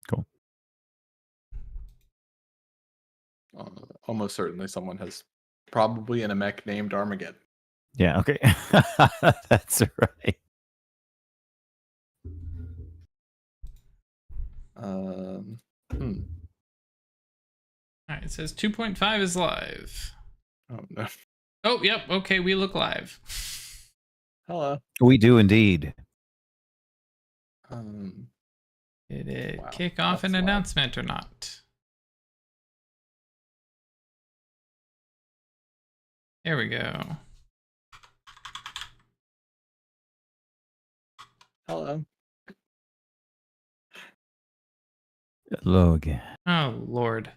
Cool. Almost certainly someone has probably in a mech named Armageddon. Yeah, okay. That's right. Um, All right, it says 2.5 is live. Oh, no. Oh, yep. Okay, we look live. Hello. We do indeed. Did it Wow, kick off an that's loud. announcement or not? There we go. Hello. Hello again. Oh, Lord.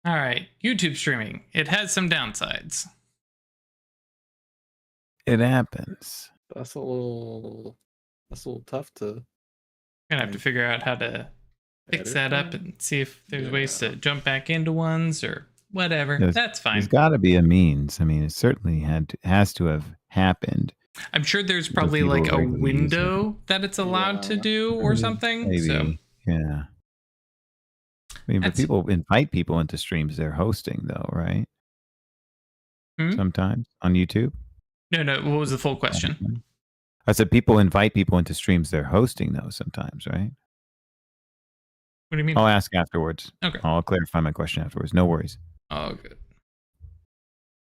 All right, YouTube streaming. It has some downsides. It happens. That's a little tough to Gonna have to figure out how to fix that up and see if there's ways to jump back into ones or whatever. That's fine. There's got to be a means. I mean, it certainly has to have happened. I'm sure there's probably like a window that it's allowed to do or something. Maybe. So Yeah. I mean, but people invite people into streams they're hosting, though, right? Sometimes on YouTube. No. What was the full question? I said people invite people into streams they're hosting, though, sometimes, right? What do you mean? I'll ask afterwards. Okay. I'll clarify my question afterwards. No worries. Oh, good.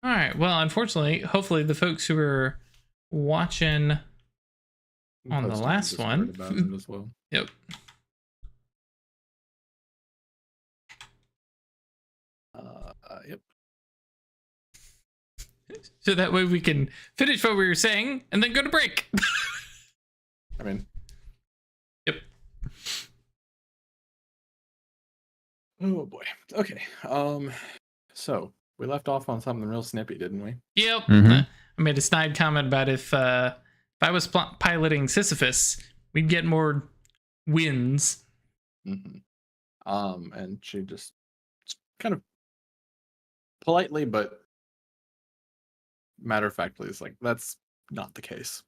All right. Well, unfortunately, hopefully the folks who are watching on the last one. As well. Yep. Yep. So that way we can finish what we were saying and then go to break. I mean. Yep. Oh boy. Okay. So we left off on something real snippy, didn't we? Yep. I made a snide comment about if I was piloting Sisyphus, we'd get more wins. And she just kind of politely but matter-of-factly is like, that's not the case.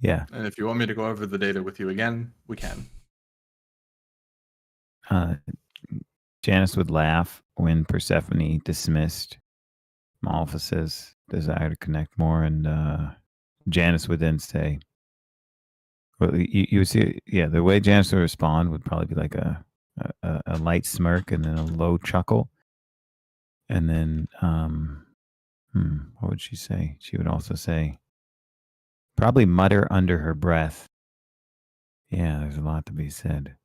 Yeah. And if you want me to go over the data with you again, we can. Janice would laugh when Persephone dismissed Malphus's desire to connect more, and Janice would then say, well, you would see, yeah, the way Janice would respond would probably be like a light smirk and then a low chuckle. And then, what would she say? She would also say, probably mutter under her breath. Yeah, there's a lot to be said.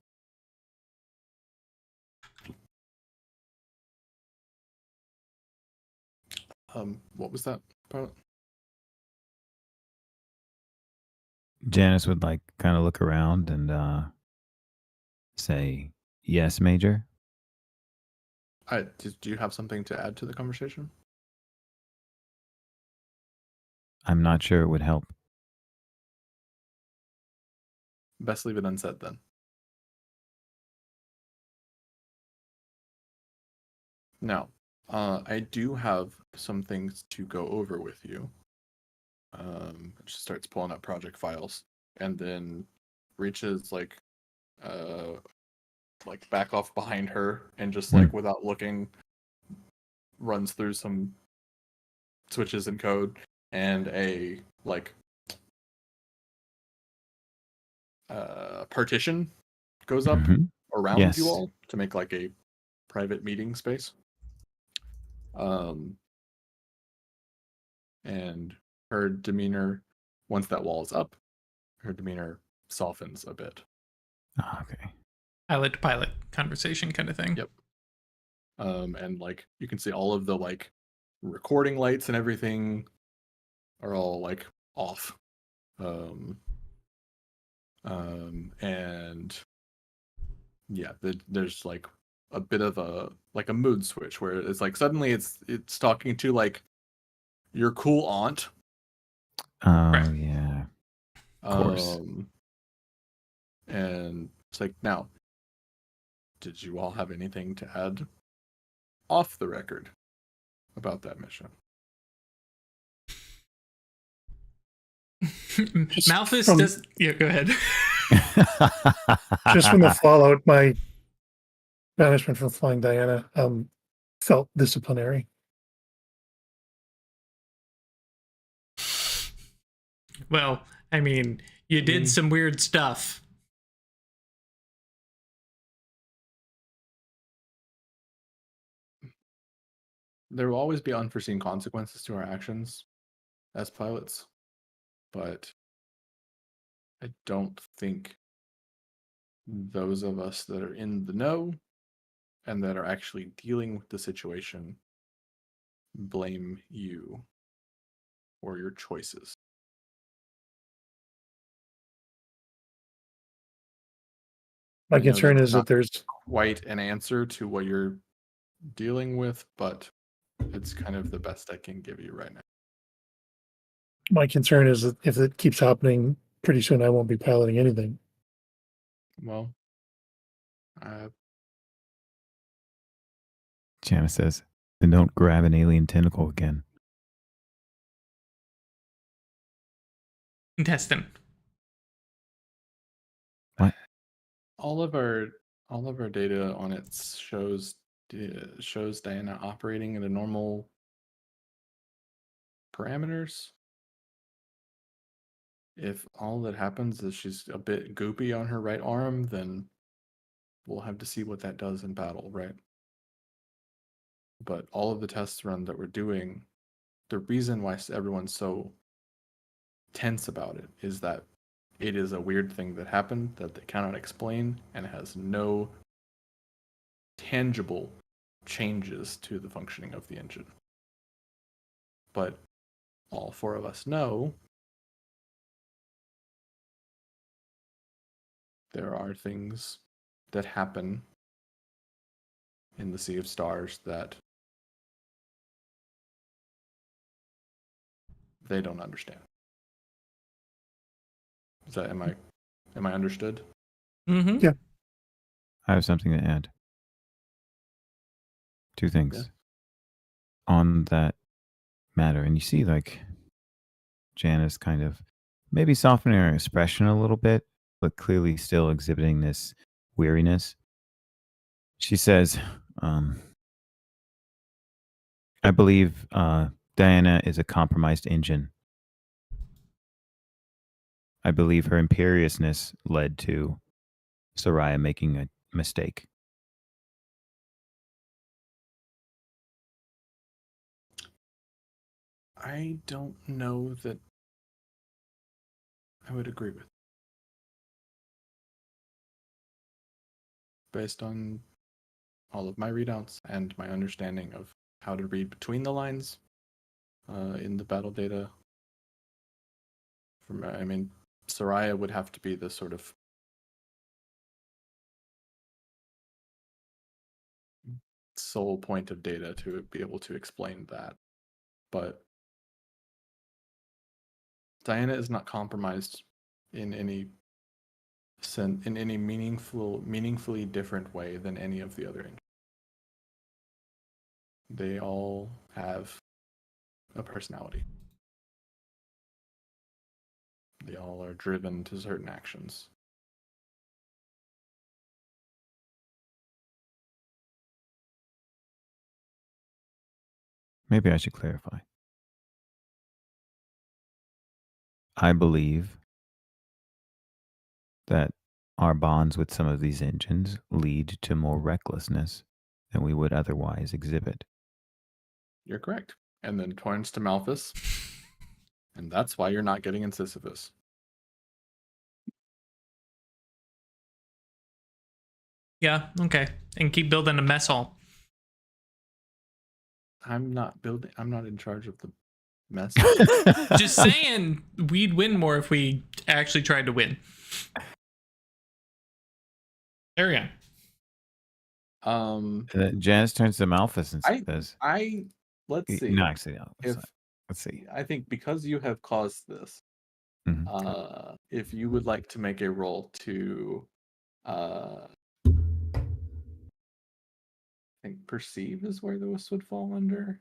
What was that part? Janice would like kind of look around and say, "Yes, Major." Do you have something to add to the conversation? I'm not sure it would help. Best leave it unsaid then. Now, I do have some things to go over with you. She starts pulling up project files and then reaches like back off behind her and just like without looking runs through some switches and code and a like partition goes up around you all to make like a private meeting space. And her demeanor, once that wall is up, her demeanor softens a bit. Okay. Pilot to pilot conversation kind of thing. Yep. And like you can see all of the like recording lights and everything are all like off. And yeah, there's like a bit of a mood switch where it's like suddenly it's talking to like your cool aunt. Oh yeah. Of course. And it's like, now, did you all have anything to add off the record about that mission? Malphus does. Yeah, go ahead. Just from the fallout, my banishment from Flying Diana felt disciplinary. Well, I mean, you did some weird stuff. There will always be unforeseen consequences to our actions as pilots, but I don't think those of us that are in the know and that are actually dealing with the situation blame you or your choices. My concern is that not there's quite an answer to what you're dealing with, but it's kind of the best I can give you right now. my concern is that if it keeps happening, pretty soon I won't be piloting anything. Well, Janice says, then don't grab an alien tentacle again. Intestine. What? all of our data on it shows Diana operating in the normal parameters. If all that happens is she's a bit goopy on her right arm, then we'll have to see what that does in battle, right? But all of the tests run that we're doing, the reason why everyone's so tense about it is that it is a weird thing that happened that they cannot explain and has no tangible changes to the functioning of the engine. But all four of us know there are things that happen in the Sea of Stars that they don't understand. Is that am I understood? Mm-hmm. Yeah. I have something to add. Two things Yeah. on that matter. And you see, like, Janice kind of maybe softening her expression a little bit, but clearly still exhibiting this weariness. She says, I believe Diana is a compromised engine. I believe her imperiousness led to Saraia making a mistake. I don't know that I would agree with. Based on all of my readouts and my understanding of how to read between the lines in the battle data. Saraia would have to be the sort of sole point of data to be able to explain that. But Diana is not compromised in any meaningfully different way than any of the other engines. They all have a personality. They all are driven to certain actions. Maybe I should clarify. I believe that our bonds with some of these engines lead to more recklessness than we would otherwise exhibit. You're correct. And then turns to Malphus. And that's why you're not getting in Sisyphus. Yeah, okay. And keep building a mess hall. I'm not in charge of the mess. Just saying, we'd win more if we actually tried to win. There we go. Janice turns to Malphus and says, let's see. No, actually, no. Let's see. I think because you have caused this, if you would like to make a roll to I think perceive is where this would fall under.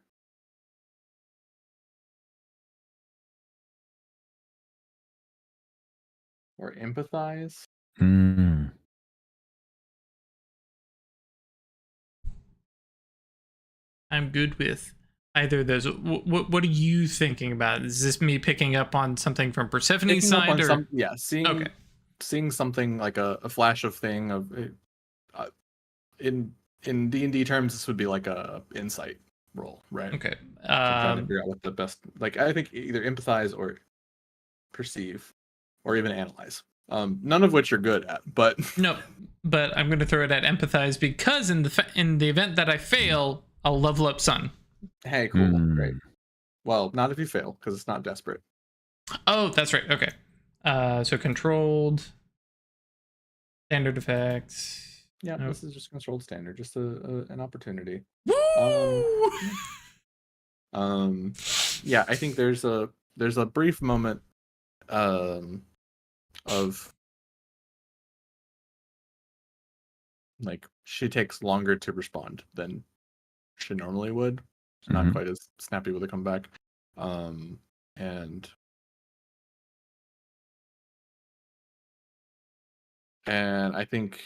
Or empathize. Mm. I'm good with either of those. What are you thinking about? Is this me picking up on something from Persephone's Picking up side, on or some, yeah, seeing okay? seeing something like a flash of thing of in D&D terms, this would be like a insight roll, right? Okay. So I'm trying to figure out what the best, like, I think either empathize or perceive or even analyze. None of which you're good at, but No, but I'm going to throw it at empathize because in the event that I fail, I'll level up Sun. hey, cool, Mm. great. Well, not if you fail, because it's not desperate. Oh, that's right. Okay. So controlled, standard effects. Yeah, Nope. this is just controlled standard, just an opportunity. Woo! Yeah, I think there's a brief moment of like she takes longer to respond than she normally would. She's not Mhm. quite as snappy with a comeback. And I think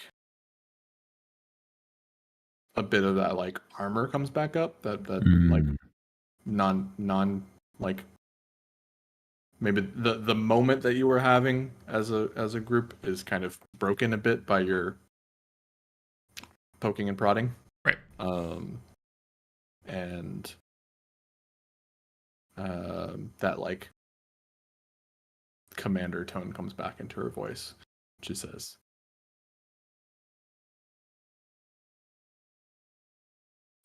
a bit of that like armor comes back up, that like Mm. non like maybe the moment that you were having as a group is kind of broken a bit by your poking and prodding. Right. And that like commander tone comes back into her voice. She says,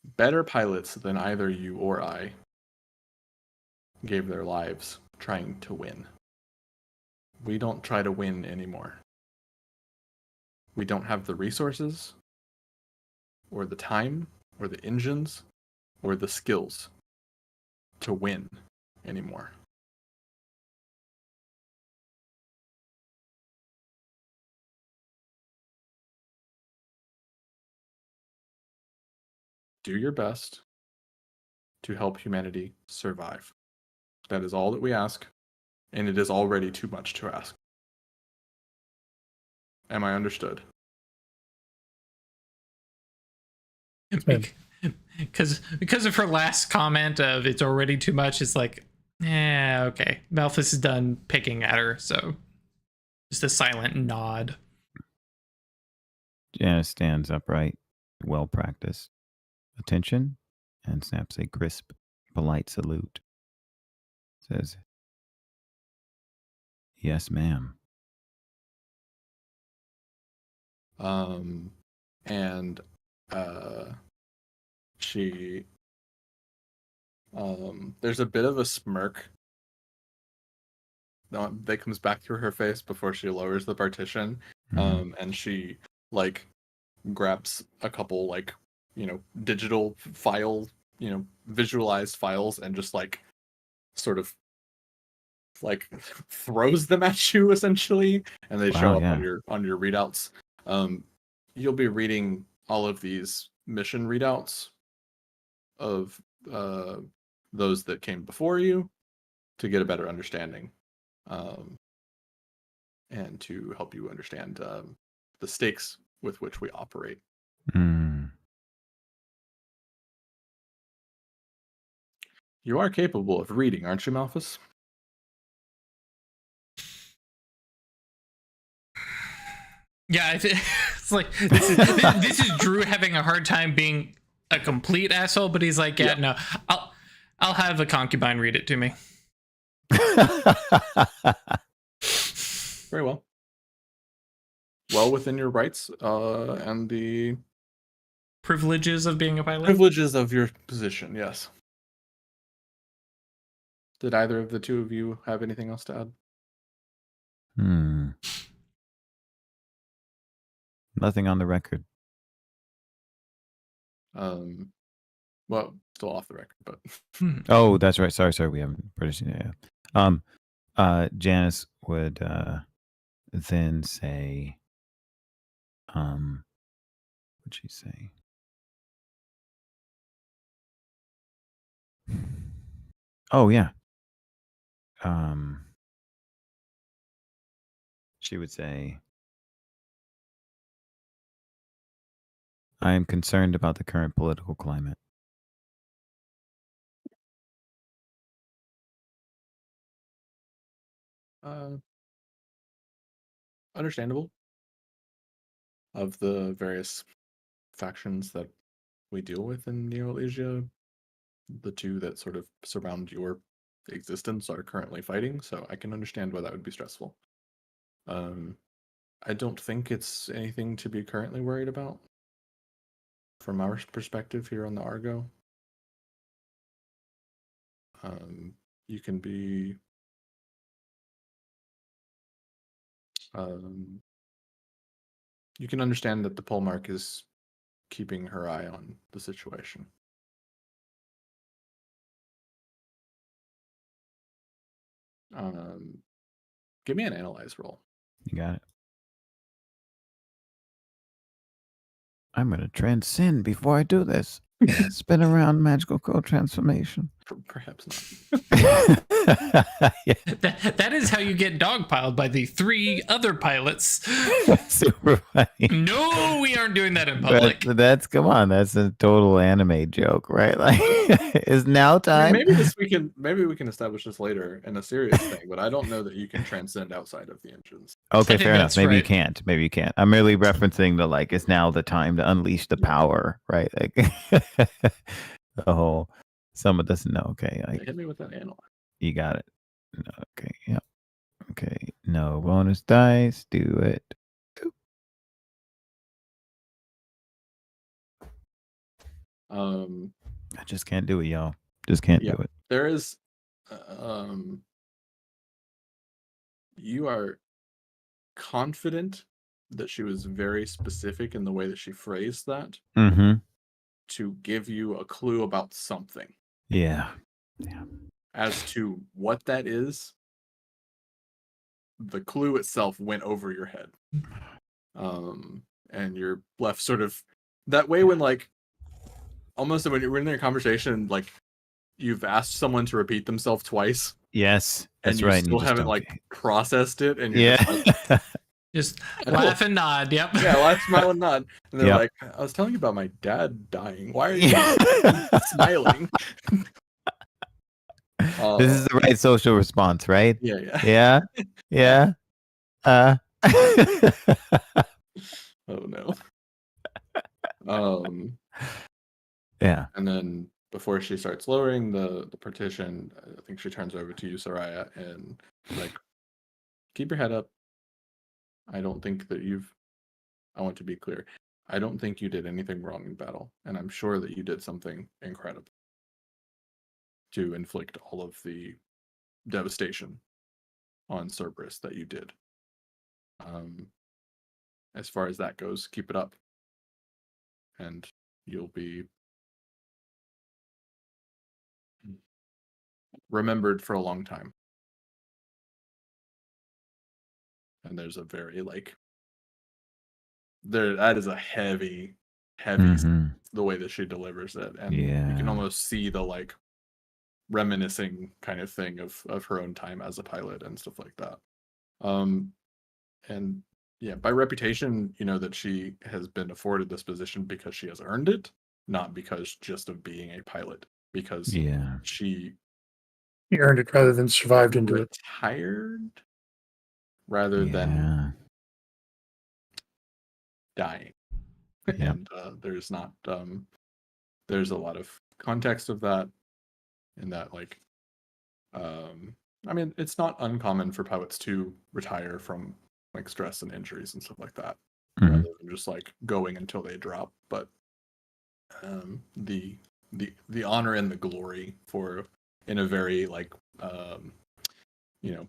"Better pilots than either you or I gave their lives trying to win. We don't try to win anymore. We don't have the resources, or the time, or the engines, or the skills to win anymore." Do your best to help humanity survive. That is all that we ask, and it is already too much to ask. Am I understood? Because of her last comment of it's already too much, it's like, okay. Malphus is done picking at her, so just a silent nod. Janice stands upright, well practiced. Attention, and snaps a crisp, polite salute. Says, "Yes, ma'am." And she there's a bit of a smirk that comes back through her face before she lowers the partition. Mhm. And she like grabs a couple like digital file, visualized files, and just like sort of like throws them at you essentially, and they Wow, show up yeah. on your readouts. You'll be reading all of these mission readouts of those that came before you to get a better understanding, and to help you understand the stakes with which we operate. Mm. You are capable of reading, aren't you, Malphus? Yeah, it's like this is Drew having a hard time being a complete asshole, but he's like, yeah, no, I'll have a concubine read it to me. Very well. Well within your rights and the Privileges of being a pilot. privileges of your position, yes. Did either of the two of you have anything else to add? Nothing on the record. Well, still off the record, but Oh, that's right. Sorry. We haven't British. Yeah. Janice would then say, what'd she say? Oh yeah. She would say, I am concerned about the current political climate. Understandable. Of the various factions that we deal with in Neo-Alesia, the two that sort of surround your existence are currently fighting, so I can understand why that would be stressful. I don't think it's anything to be currently worried about from our perspective here on the Argo. You can be you can understand that the Polemark is keeping her eye on the situation. Give me an analyze roll. You got it. I'm going to transcend before I do this. Spin around magical code transformation. Perhaps not. Yeah. That is how you get dogpiled by the 3 other pilots. Super funny. No, we aren't doing that in public. But that's come on. That's a total anime joke, right? Like, is now time? Maybe we can establish this later in a serious thing, but I don't know that you can transcend outside of the engines. Okay, fair enough. that's Maybe you right. can't. Maybe you can't. I'm merely referencing the like. It's now the time to unleash the power, right? Like the whole. Someone doesn't know. Okay, like, Hit me with that analyze. you got it. Okay, yeah. Okay, no bonus dice. Do it. I just can't do it, y'all. Just can't do it. There is, you are confident that she was very specific in the way that she phrased that to give you a clue about something. Yeah. As to what that is, the clue itself went over your head. And you're left sort of that way when like almost when you're in a conversation, like you've asked someone to repeat themselves twice. Yes, that's and you right. still haven't like processed it, and you're just, like, just laugh and nod. Yep. Yeah, laugh, smile, and nod. And they're like, "I was telling you about my dad dying. Why are you smiling?" This is the right social response, right? Yeah. Oh no. Yeah. And then before she starts lowering the partition, I think she turns over to you, Saraia, and like, keep your head up. I don't think that I want to be clear. I don't think you did anything wrong in battle, and I'm sure that you did something incredible to inflict all of the devastation on Cerberus that you did. As far as that goes, keep it up, and you'll be remembered for a long time. And there's a very that is a heavy the way that she delivers it, and you can almost see the like reminiscing kind of thing of her own time as a pilot and stuff like that. And yeah, by reputation, you know that she has been afforded this position because she has earned it, not because just of being a pilot, because she earned it rather than survived into it. Retired rather than dying. And there's not there's a lot of context of that, in that like I mean, it's not uncommon for pilots to retire from like stress and injuries and stuff like that, rather than just like going until they drop. But the honor and the glory for, in a very like you know,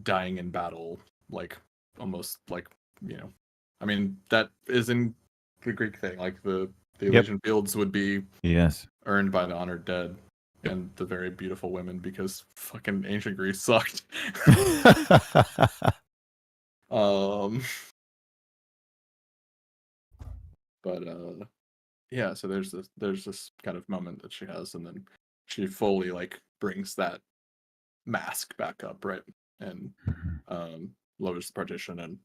dying in battle, like almost like, you know, I mean, that is in the Greek thing, like the Elysian Fields would be earned by the honored dead and the very beautiful women, because fucking ancient Greece sucked. But yeah, so there's this kind of moment that she has, and then she fully like brings that mask back up, right, and lowers the partition, and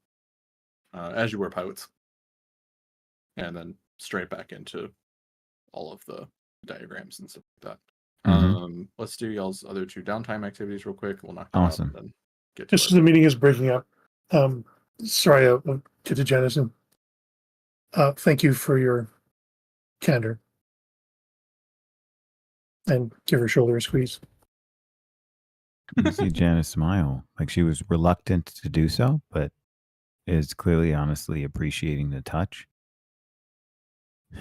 as you were pilots, and then straight back into all of the diagrams and stuff like that. Let's do y'all's other 2 downtime activities real quick. We'll knock them Awesome. out and then get to Just as the meeting is breaking up, Saraia will get to Janice and thank you for your candor. And give her shoulder a squeeze. You see Janice smile, like she was reluctant to do so, but is clearly honestly appreciating the touch.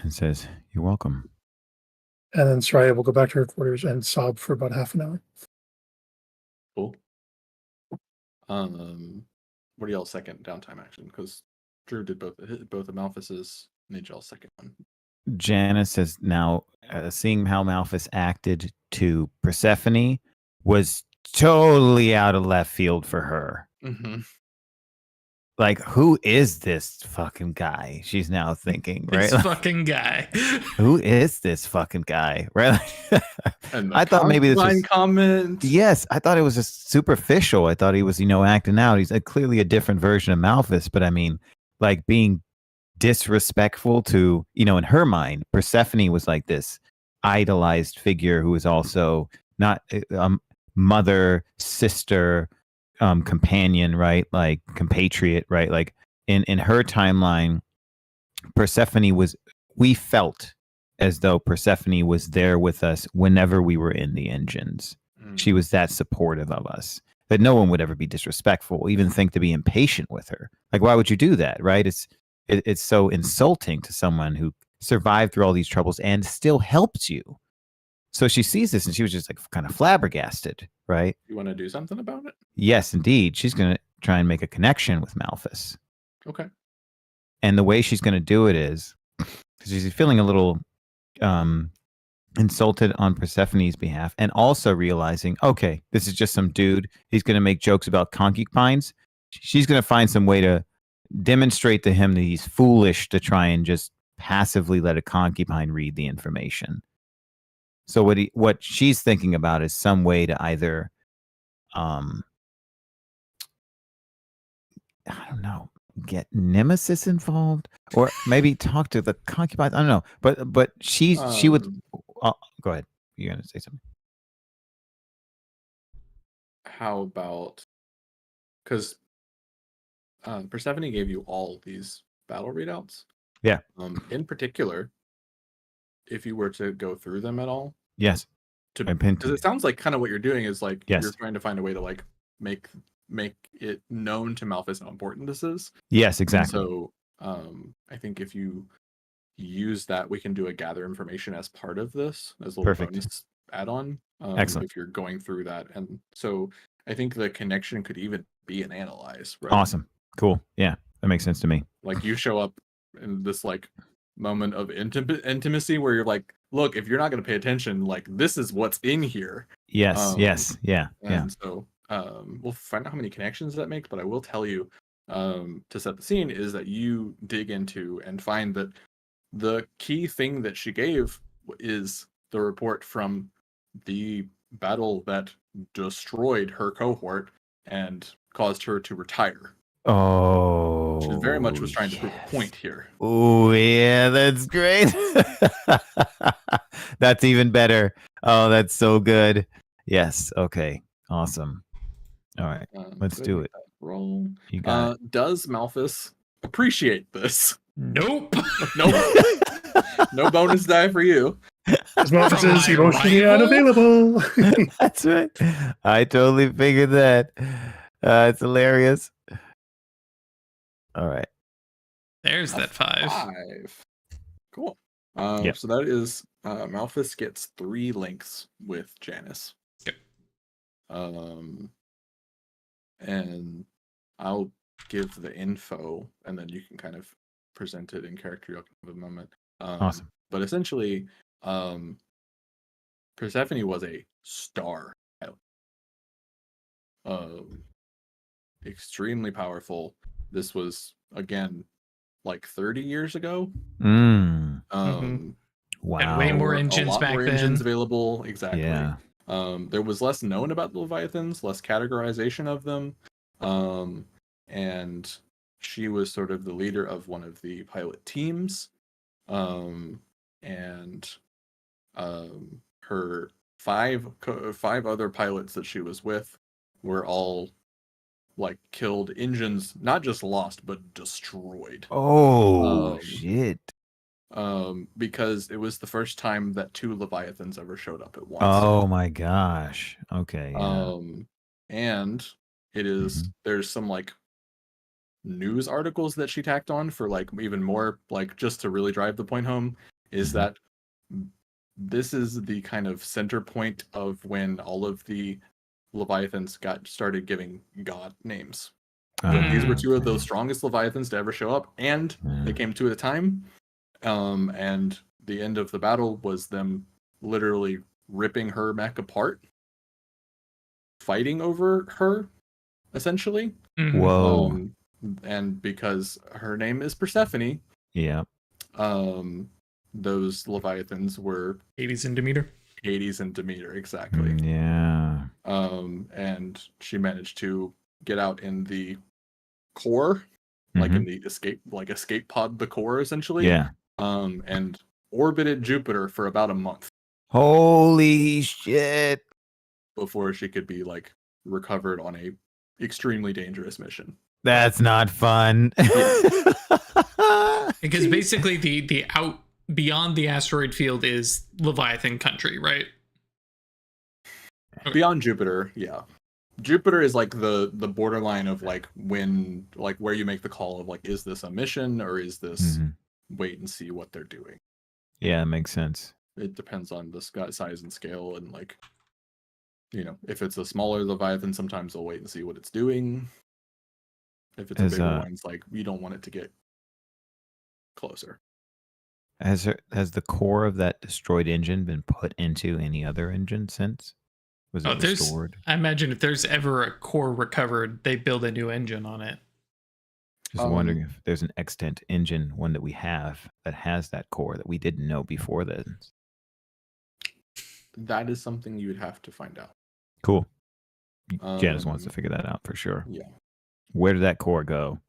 And says, "You're welcome." And then Saraia will go back to her quarters and sob for about half an hour. Cool. What are y'all's second downtime action? Because Drew did both of Malphus's. Need y'all's second one. Janice has now, seeing how Malphus acted to Persephone was totally out of left field for her. Mm-hmm. Like, who is this fucking guy? She's now thinking, right? This fucking guy. Who is this fucking guy? Right? And I thought maybe this was comment. Yes, I thought it was just superficial. I thought he was, acting out. He's clearly a different version of Malphus, but I mean, like being disrespectful to, in her mind, Persephone was like this idolized figure who was also not mother, sister, companion, right? Like compatriot, right? Like in her timeline, Persephone we felt as though Persephone was there with us whenever we were in the engines. She was that supportive of us. That no one would ever be disrespectful, even think to be impatient with her. Like, why would you do that, right? It's so insulting to someone who survived through all these troubles and still helped you. So she sees this and she was just like kind of flabbergasted, right? You want to do something about it? Yes, indeed. She's going to try and make a connection with Malphus. Okay. And the way she's going to do it is, because she's feeling a little insulted on Persephone's behalf, and also realizing, okay, this is just some dude. He's going to make jokes about concubines. She's going to find some way to demonstrate to him that he's foolish to try and just passively let a concubine read the information. So what she's thinking about is some way to either, I don't know, get Nemesis involved, or maybe talk to the concubines. I don't know, but she would. Go ahead. You're gonna say something. How about, because Persephone gave you all these battle readouts. Yeah. In particular, if you were to go through them at all. Yes. Because it sounds like kind of what you're doing is like yes. You're trying to find a way to like make it known to Malphus how important this is. Yes, exactly. And so I think if you use that, we can do a gather information as part of this as a little Perfect. bonus add-on. Excellent. If you're going through that, and so I think the connection could even be an analyze. Right? Awesome. Cool. Yeah, that makes sense to me. Like you show up in this like moment of intimacy where you're like, look, if you're not going to pay attention, like this is what's in here. Yes. Yes. Yeah. And so we'll find out how many connections that makes, but I will tell you to set the scene is that you dig into and find that the key thing that she gave is the report from the battle that destroyed her cohort and caused her to retire. Oh, she very much was trying to prove a point here. Oh, yeah, that's great. That's even better. Oh, that's so good. Yes. Okay. Awesome. All right. Let's do it. Roll. You got it. Does Malphus appreciate this? Nope. Nope. No bonus die for you. As Malphus is emotionally unavailable. That's right. I totally figured that. It's hilarious. All right. There's that 5. Cool. Yep. So that is Malphus gets 3 links with Janice. Yep. And I'll give the info, and then you can kind of present it in character. You'll have a moment. Awesome. But essentially, Persephone was a star pilot. Extremely powerful. This was again like 30 years ago. Wow. And way more engines back then. Engines available. Exactly. Yeah. There was less known about the Leviathans, less categorization of them. And she was sort of the leader of one of the pilot teams. and her five other pilots that she was with were all like killed. Engines not just lost but destroyed. Oh shit! Because it was the first time that 2 Leviathans ever showed up at once. Oh my gosh! Okay. Yeah. And it is there's some like news articles that she tacked on for like even more, like just to really drive the point home, is that this is the kind of center point of when all of the Leviathans started giving god names. These were 2 of those strongest Leviathans to ever show up, and they came 2 at a time. And the end of the battle was them literally ripping her mech apart, fighting over her, essentially. Whoa. And because her name is Persephone, Yeah. those Leviathans were Hades and Demeter. Hades and Demeter, exactly. Yeah. And she managed to get out in the core, like in the escape pod, the core, essentially. Yeah. And orbited Jupiter for about a month. Holy shit! Before she could be like recovered on a extremely dangerous mission. That's not fun. Because basically the out beyond the asteroid field is Leviathan country, right? Beyond Jupiter, yeah. Jupiter is like the borderline of like when, like where you make the call of like, is this a mission or is this wait and see what they're doing? Yeah, it makes sense. It depends on the size and scale, and like, you know, if it's a smaller Leviathan, sometimes they'll wait and see what it's doing. If it's a bigger one, it's like you don't want it to get closer. Has the core of that destroyed engine been put into any other engine since? Was it restored? I imagine if there's ever a core recovered, they build a new engine on it. Just wondering if there's an extant engine, one that we have that has that core that we didn't know before then. That is something you would have to find out. Cool. Janice wants to figure that out for sure. Yeah. Where did that core go?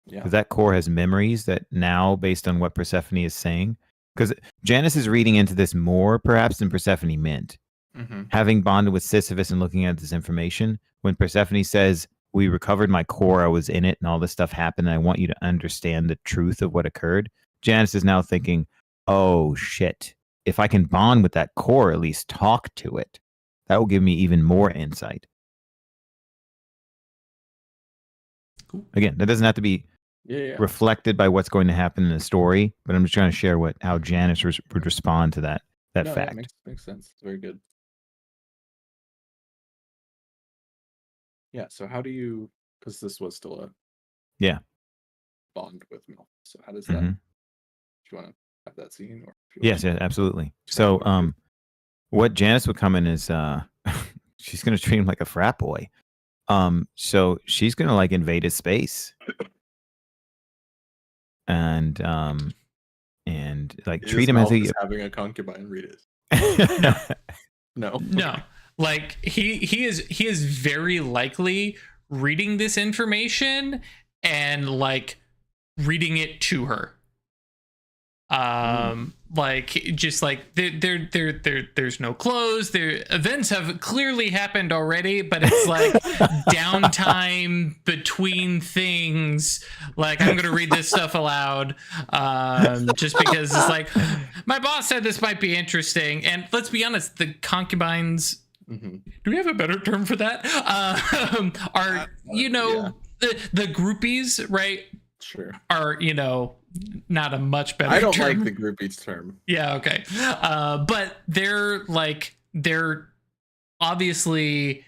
Yeah. Because that core has memories that now, based on what Persephone is saying, because Janice is reading into this more perhaps than Persephone meant. Having bonded with Sisyphus and looking at this information, when Persephone says, we recovered my core, I was in it, and all this stuff happened, and I want you to understand the truth of what occurred, Janice is now thinking, oh shit, if I can bond with that core, at least talk to it, that will give me even more insight. Cool. Again, that doesn't have to be reflected by what's going to happen in the story, but I'm just trying to share how Janice would respond to that fact. That makes sense. It's very good. Yeah, so how do you, because this was still a bond with Malphus, so how does that, do you want to have that scene? Or yes, absolutely. So what Janice would come in is she's going to treat him like a frat boy. So she's going to like invade his space and like treat him as having a concubine read it. No. Like he is very likely reading this information and like reading it to her. Like just like there's no close. Events have clearly happened already, but it's like downtime between things. Like I'm gonna read this stuff aloud, just because it's like my boss said this might be interesting. And let's be honest, the concubines. Do we have a better term for that? Are the groupies, right? Sure. Are not a much better. I don't term. like the groupies term. Yeah. Okay. But they're obviously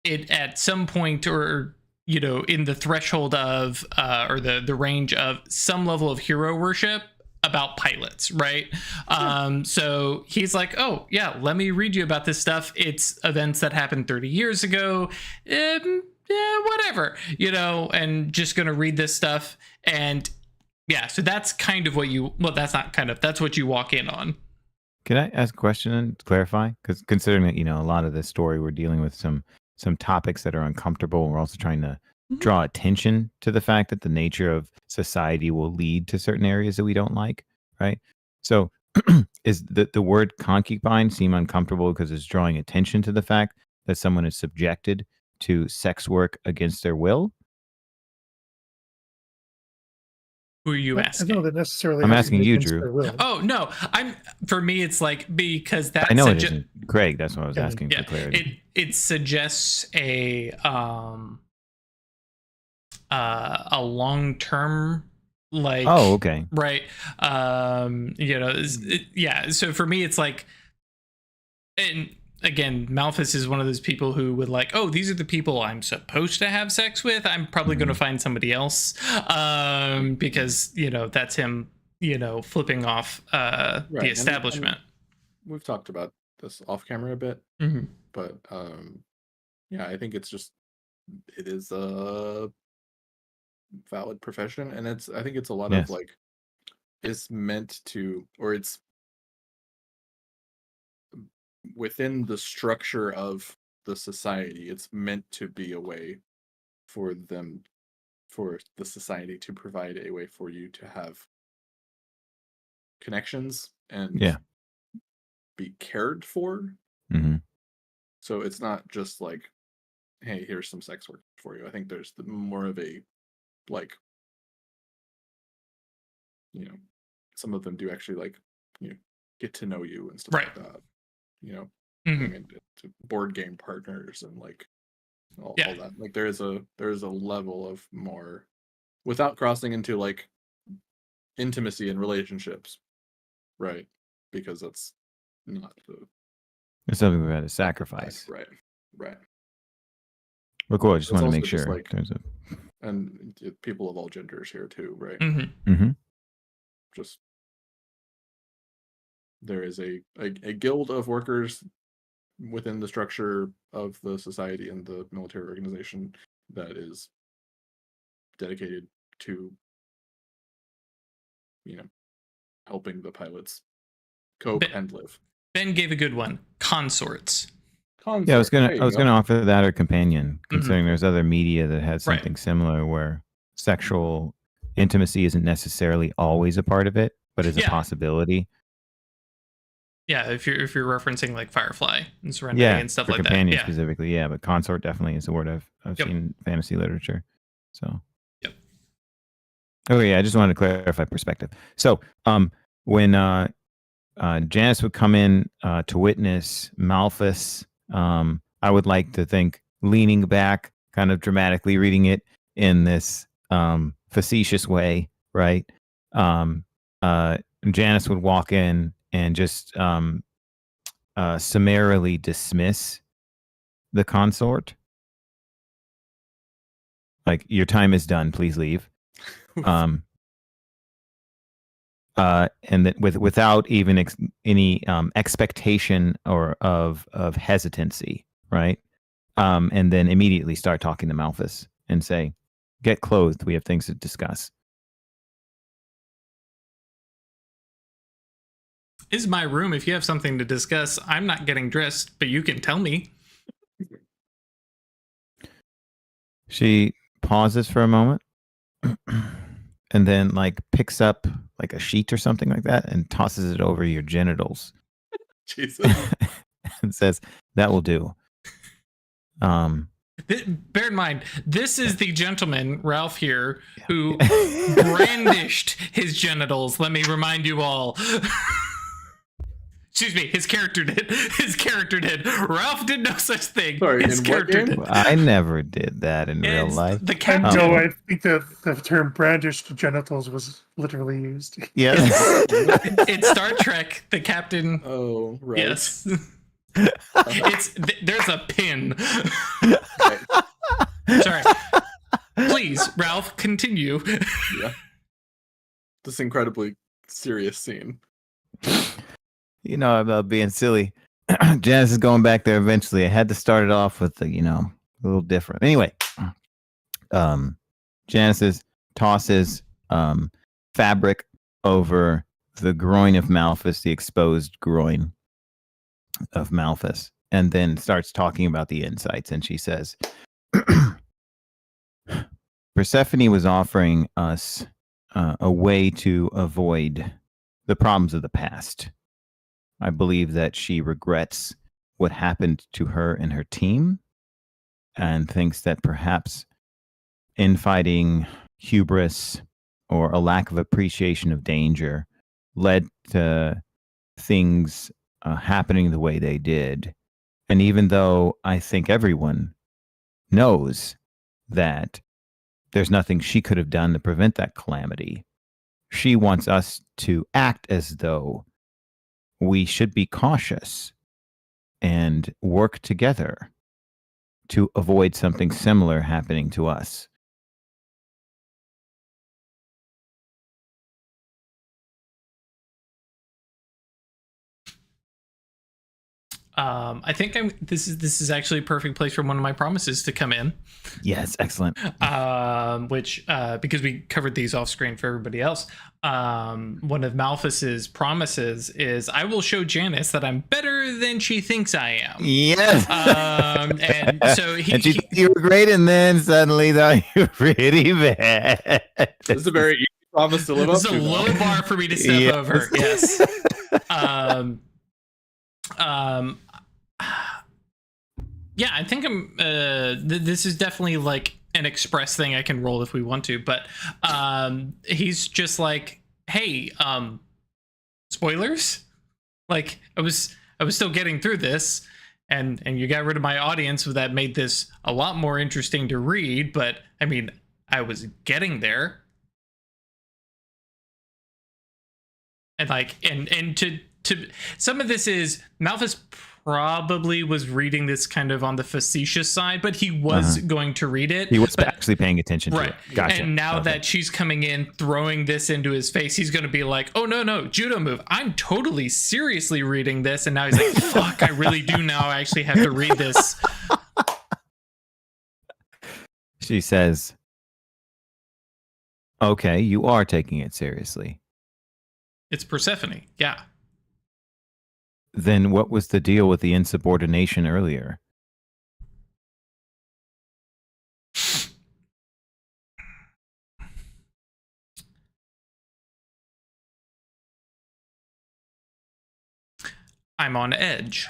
at some point or in the threshold of or the range of some level of hero worship about pilots, right? So he's like, oh yeah, let me read you about this stuff. It's events that happened 30 years ago. Yeah, whatever, and just gonna read this stuff. And yeah, so that's kind of that's what you walk in on. Can I ask a question and clarify? Because considering that, a lot of this story, we're dealing with some topics that are uncomfortable. We're also trying to draw attention to the fact that the nature of society will lead to certain areas that we don't like. right? So is the word concubine seem uncomfortable because it's drawing attention to the fact that someone is subjected to sex work against their will? Who are you I asking? don't know that necessarily. I'm has to asking be you, against Drew. their will. Oh no, for me it's like because that I know it isn't. Craig, that's what I was asking for yeah, clarity. it suggests a long-term like Oh, okay. right yeah, so for me it's like, and again Malphus is one of those people who would like, oh, these are the people I'm supposed to have sex with, I'm probably going to find somebody else because that's him flipping off the establishment. And we've talked about this off camera a bit, but yeah, I think it is a valid profession, and I think it's a lot of like, it's meant to, or it's within the structure of the society, it's meant to be a way for the society to provide a way for you to have connections and be cared for. So it's not just like, hey, here's some sex work for you. I think there's more of a like, some of them do actually like, get to know you and stuff like that. And board game partners and like all that. Like there's a level of more, without crossing into like intimacy and relationships, right? Because that's not It's something we had to sacrifice. Right. Well, cool. I just want to make just sure. like, and people of all genders here too, right? Just there is a guild of workers within the structure of the society and the military organization that is dedicated to helping the pilots cope and live. Ben gave a good one. Consorts. Yeah, I was gonna offer that or companion, considering there's other media that has something similar where sexual intimacy isn't necessarily always a part of it, but is a possibility. Yeah, if you're referencing like Firefly and Serenity and stuff like that. Companion specifically, but consort definitely is a word I've seen in fantasy literature. So I just wanted to clarify perspective. So when Janice would come in to witness Malphus, I would like to think leaning back, kind of dramatically reading it in this facetious way, right? Janice would walk in and just summarily dismiss the consort. Like, your time is done, please leave. And that without even any expectation or of hesitancy, right? And then immediately start talking to Malphus and say, "Get clothed. We have things to discuss." This is my room. If you have something to discuss, I'm not getting dressed, but you can tell me. She pauses for a moment and then like picks up like a sheet or something like that and tosses it over your genitals. Jesus. And says, "That will do." Bear in mind, this is the gentleman, Ralph here, who brandished his genitals. Let me remind you all. Excuse me, his character did. Ralph did no such thing. Sorry, his character did. I never did that in real life. The captain. No, I think the term brandished genitals was literally used. Yes. It's Star Trek. The captain. Oh, right. Yes. There's a pin. Sorry. Please, Ralph, continue. Yeah. This incredibly serious scene. About being silly. Janice is going back there eventually. I had to start it off with a little different. Anyway, Janice tosses fabric over the groin of Malphus, the exposed groin of Malphus, and then starts talking about the insights. And she says, Persephone was offering us a way to avoid the problems of the past. I believe that she regrets what happened to her and her team and thinks that perhaps infighting, hubris, or a lack of appreciation of danger led to things happening the way they did. And even though I think everyone knows that there's nothing she could have done to prevent that calamity, she wants us to act as though we should be cautious and work together to avoid something similar happening to us. I think this is actually a perfect place for one of my promises to come in. Yes, excellent. Which because we covered these off screen for everybody else. One of Malphus's promises is I will show Janice that I'm better than she thinks I am. Yes. And so and she thought you were great, and then suddenly thought you were pretty bad. This is a very easy promise to live up to. It's a low bar for me to step over. Yes. Yeah, I think I'm this is definitely like an express thing I can roll if we want to, but he's just like, hey, spoilers? Like I was still getting through this, and you got rid of my audience, so that made this a lot more interesting to read, but I mean, I was getting there. And like and to some of this is Malphus probably was reading this kind of on the facetious side, but he was going to read it. He was actually paying attention to it. Gotcha. And now that she's coming in, throwing this into his face, he's going to be like, oh, no, judo move. I'm totally seriously reading this. And now he's like, fuck, I really do now actually have to read this. She says, okay, you are taking it seriously. It's Persephone. Yeah. Then what was the deal with the insubordination earlier? I'm on edge.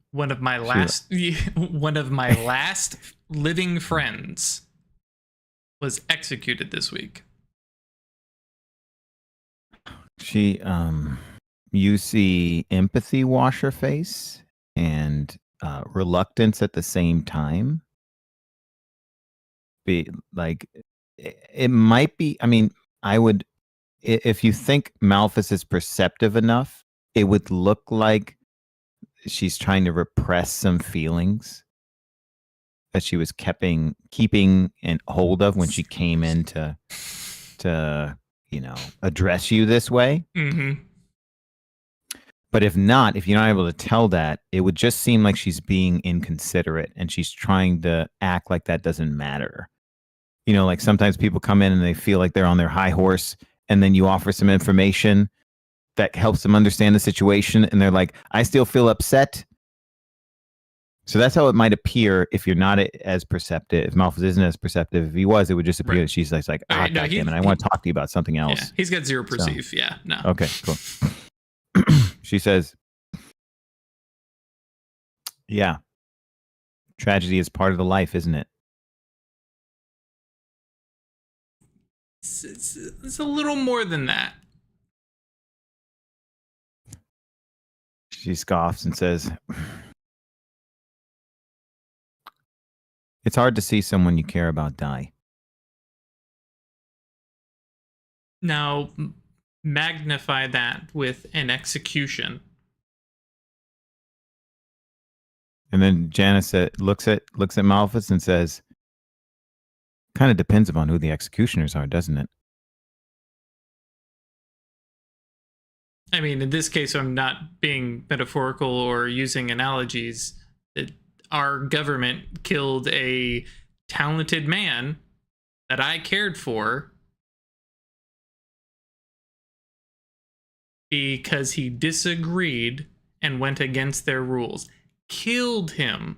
One of my last living friends was executed this week. You see empathy wash her face and reluctance at the same time. It might be, I mean, if you think Malphus is perceptive enough, it would look like she's trying to repress some feelings that she was keeping in hold of when she came in to address you this way. Mm-hmm. But if you're not able to tell that, it would just seem like she's being inconsiderate and she's trying to act like that doesn't matter. You know, like sometimes people come in and they feel like they're on their high horse, and then you offer some information that helps them understand the situation, and they're like, I still feel upset. So that's how it might appear if you're not as perceptive. If Malphus isn't as perceptive, if he was, it would just appear that she's like, goddamn it, I want to talk to you about something else. Yeah, he's got zero perceive. So, yeah, no. Okay, cool. She says, yeah, tragedy is part of the life, isn't it? It's a little more than that. She scoffs and says, it's hard to see someone you care about die. Now, magnify that with an execution. And then Janice looks at Malphus and says, kind of depends upon who the executioners are, doesn't it? I mean, in this case, I'm not being metaphorical or using analogies. Our government killed a talented man that I cared for because he disagreed and went against their rules. Killed him.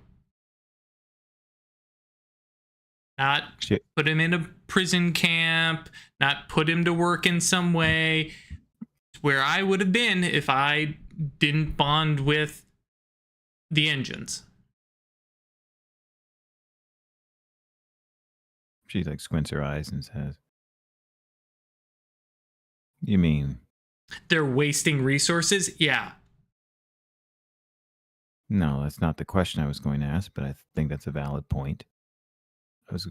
not Shit. put him in a prison camp, not put him to work in some way. Where I would have been if I didn't bond with the engines. She like squints her eyes and says, "You mean They're wasting resources? Yeah. no? That's not the question I was going to ask, but I think that's a valid point. I was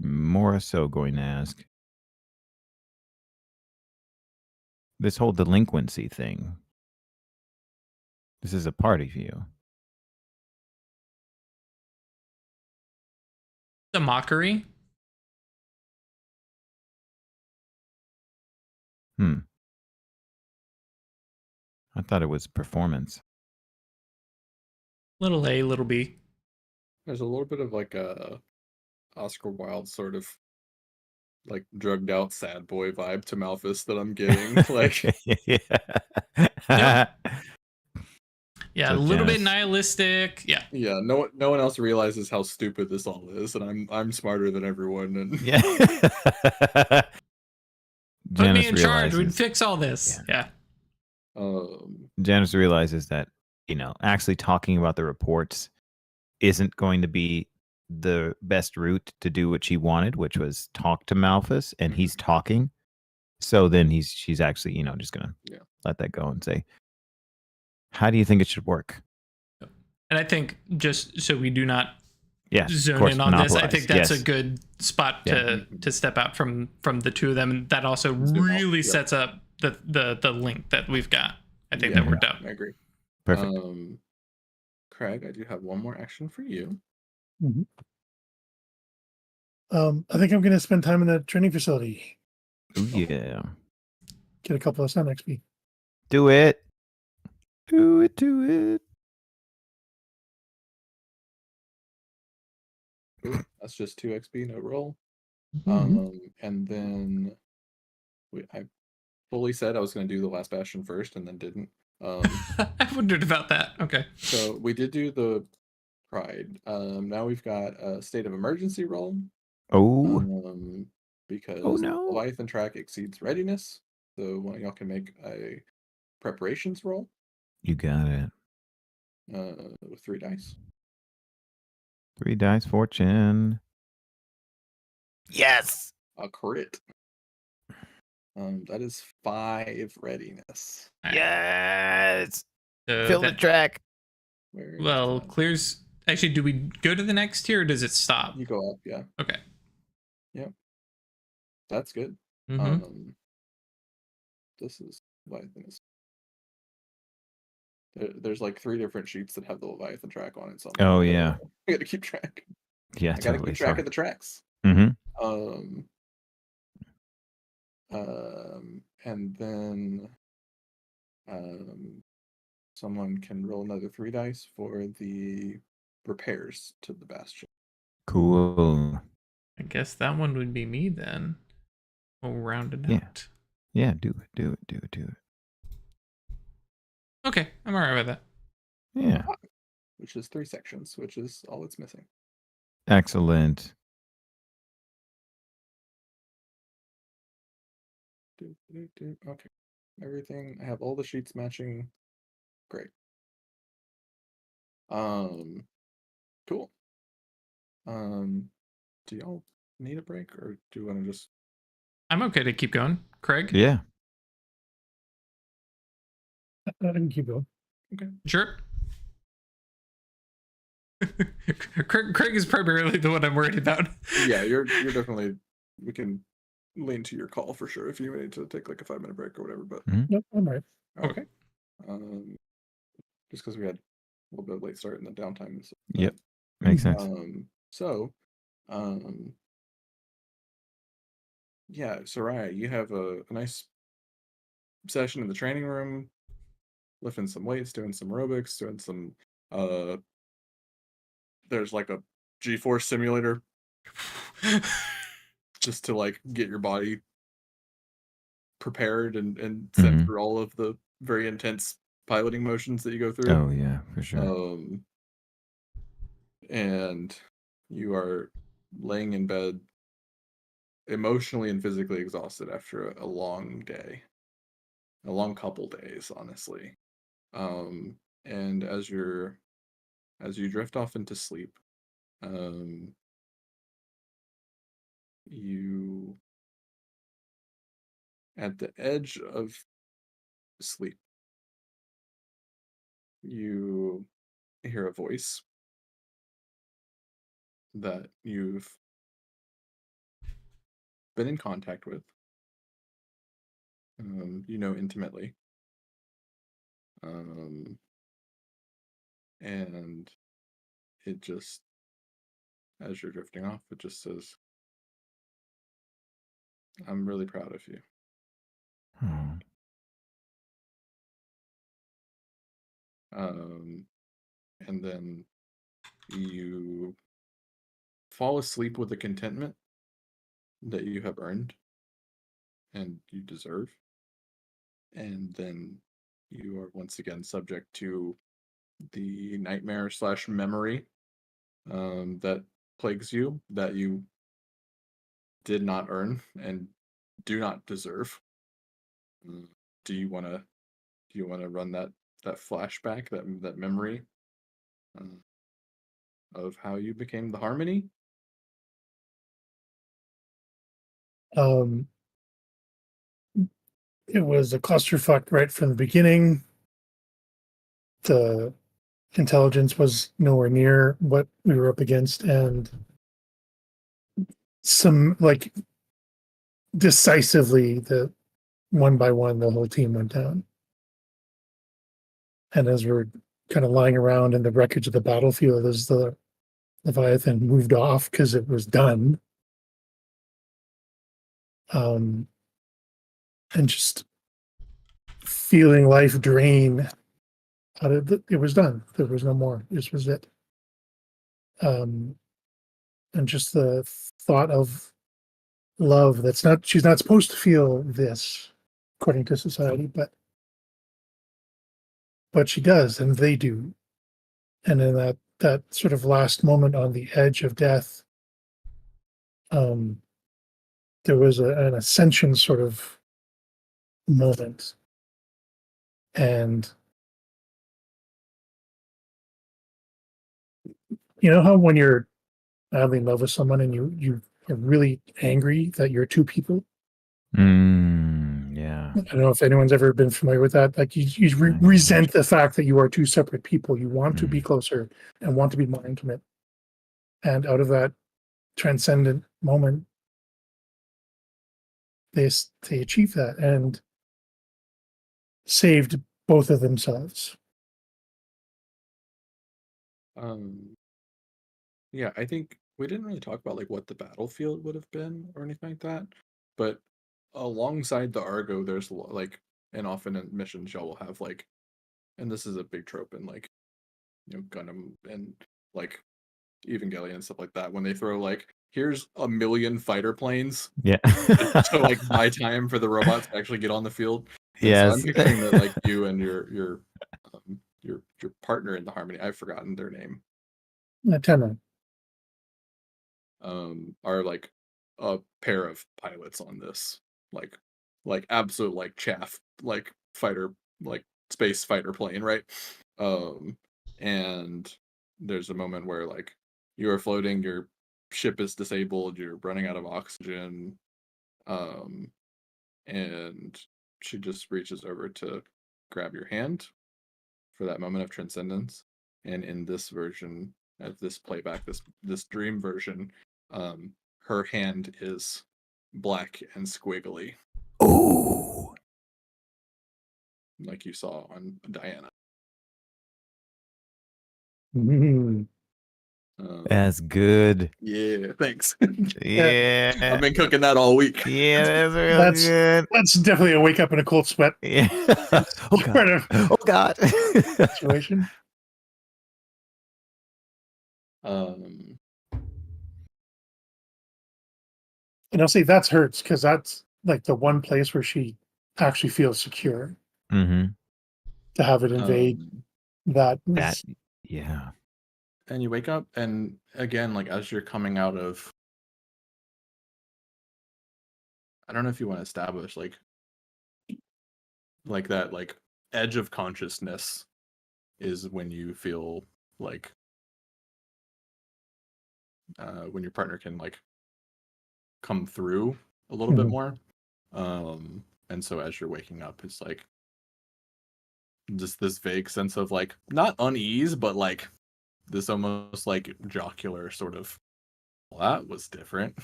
more so going to ask this whole delinquency thing. This is a party for you. The mockery. I thought it was performance. Little A, little B. There's a little bit of like a Oscar Wilde sort of like drugged out sad boy vibe to Malphus that I'm getting. Like, yeah. Yeah, So a little bit Janice- nihilistic. Yeah. yeah, no one else realizes how stupid this all is, and I'm smarter than everyone. And Yeah. Put me Janice in charge. We'd realizes- fix all this. Yeah. Janice realizes that, actually talking about the reports isn't going to be the best route to do what she wanted, which was talk to Malphus, and he's talking. So then she's actually, just gonna let that go and say, how do you think it should work? And I think just so we do not Yeah, of zone course, in on this, I monopolize. think that's Yes. a good spot Yeah. to step out from the two of them, and that also really sets up the link that we've got. I think that worked out. I agree. Perfect. Craig, I do have one more action for you. I think I'm going to spend time in the training facility. Ooh, yeah. Get a couple of Sun XP. Do it. Do it. Do it. That's just 2 XP, no roll. Mhm. And then I fully said I was going to do the Last Bastion first, and then didn't. I wondered about that. Okay. So we did do the Pride. Now we've got a State of Emergency roll. Oh. Because Oh, no. Leviathan track exceeds readiness, so one of y'all can make a preparations roll You got it. with 3 dice. 3 dice fortune. Yes. A crit. That is 5 readiness. Yes. So Fill the track. Where well, is that? clears. Actually, do we go to the next tier or does it stop? You go up, yeah. Okay. That's good. Mhm. This is Leviathan. There's like 3 different sheets that have the Leviathan track on it. So Oh, yeah. I gotta keep track. Yeah, I gotta totally. keep track Sorry. of the tracks. Mm-hmm. And then someone can roll another 3 dice for the repairs to the bastion. Cool. I guess that one would be me then. We'll round it Yeah. out. Yeah, do it. Okay, I'm alright with that. Yeah. Which is 3 sections, which is all it's missing. Excellent. Okay. Everything. I have all the sheets matching. Great. Cool. Do y'all need a break, or do you want to just? I'm okay to keep going. Craig? Yeah. I can keep going. Sure. Craig is primarily the one I'm worried about. Yeah, you're definitely. We can lean to your call for sure if you need to take like a 5-minute break or whatever. But Nope, I'm right. okay. Just because we had a little bit of late start and the downtime. So, Yep. Makes sense. Yeah, Saraia, you have a nice session in the training room, lifting some weights, doing some aerobics, doing some there's like a G-force simulator just to like get your body prepared and sent through all of the very intense piloting motions that you go through. Oh yeah, for sure. And you are laying in bed, emotionally and physically exhausted after a long day, a long couple days, honestly. And as you drift off into sleep, you at the edge of sleep, you hear a voice that you've been in contact with, intimately. And it just, as you're drifting off, it just says, "I'm really proud of you." Oh. And then you fall asleep with a contentment that you have earned and you deserve. And then you are once again subject to the nightmare / memory that plagues you, that you did not earn and do not deserve. Do you want to run that flashback, that memory of how you became the Harmony? It was a clusterfuck right from the beginning. The intelligence was nowhere near what we were up against, and some decisively, the one by one, the whole team went down. And as we're kind of lying around in the wreckage of the battlefield, as the Leviathan moved off because it was done, and just feeling life drain out of it was done. There was no more. This was it. And just the thought of love she's not supposed to feel this according to society, but she does, and they do. And in that sort of last moment on the edge of death, there was an ascension sort of moment. And you know how when you're madly in love with someone and you are really angry that you're two people? Yeah. I don't know if anyone's ever been familiar with that. Like you resent the fact that you are two separate people. You want to be closer and want to be more intimate. And out of that transcendent moment, they achieved that and saved both of themselves. Yeah, I think we didn't really talk about what the battlefield would have been or anything like that, but alongside the Argo, there's and often in missions y'all will have and this is a big trope in Gundam and Evangelion and stuff like that, when they throw here's 1,000,000 fighter planes. Yeah. So buy time for the robots to actually get on the field. And yes. So I'm picturing that you and your partner in the Harmony, I've forgotten their name. Tenma. Are a pair of pilots on this, absolute chaff, fighter, space fighter plane, right? And there's a moment where you are floating, your ship is disabled, you're running out of oxygen, and she just reaches over to grab your hand for that moment of transcendence. And in this version, at this playback, this dream version, her hand is black and squiggly, Ooh. like you saw on Diana. That's good. Yeah, thanks. Yeah. I've been cooking that all week. Yeah, that's real good. That's definitely a wake up in a cold sweat. Yeah. Oh God. Oh God. Situation. Um, And I'll say that's hurts because that's the one place where she actually feels secure. Mm-hmm. To have it invade that. Yeah. And you wake up, and again, as you're coming out of I don't know if you want to establish like that like edge of consciousness is when you feel like when your partner can like come through a little bit more. And so as you're waking up, it's like just this vague sense of like not unease, but like this almost like jocular sort of, well, that was different.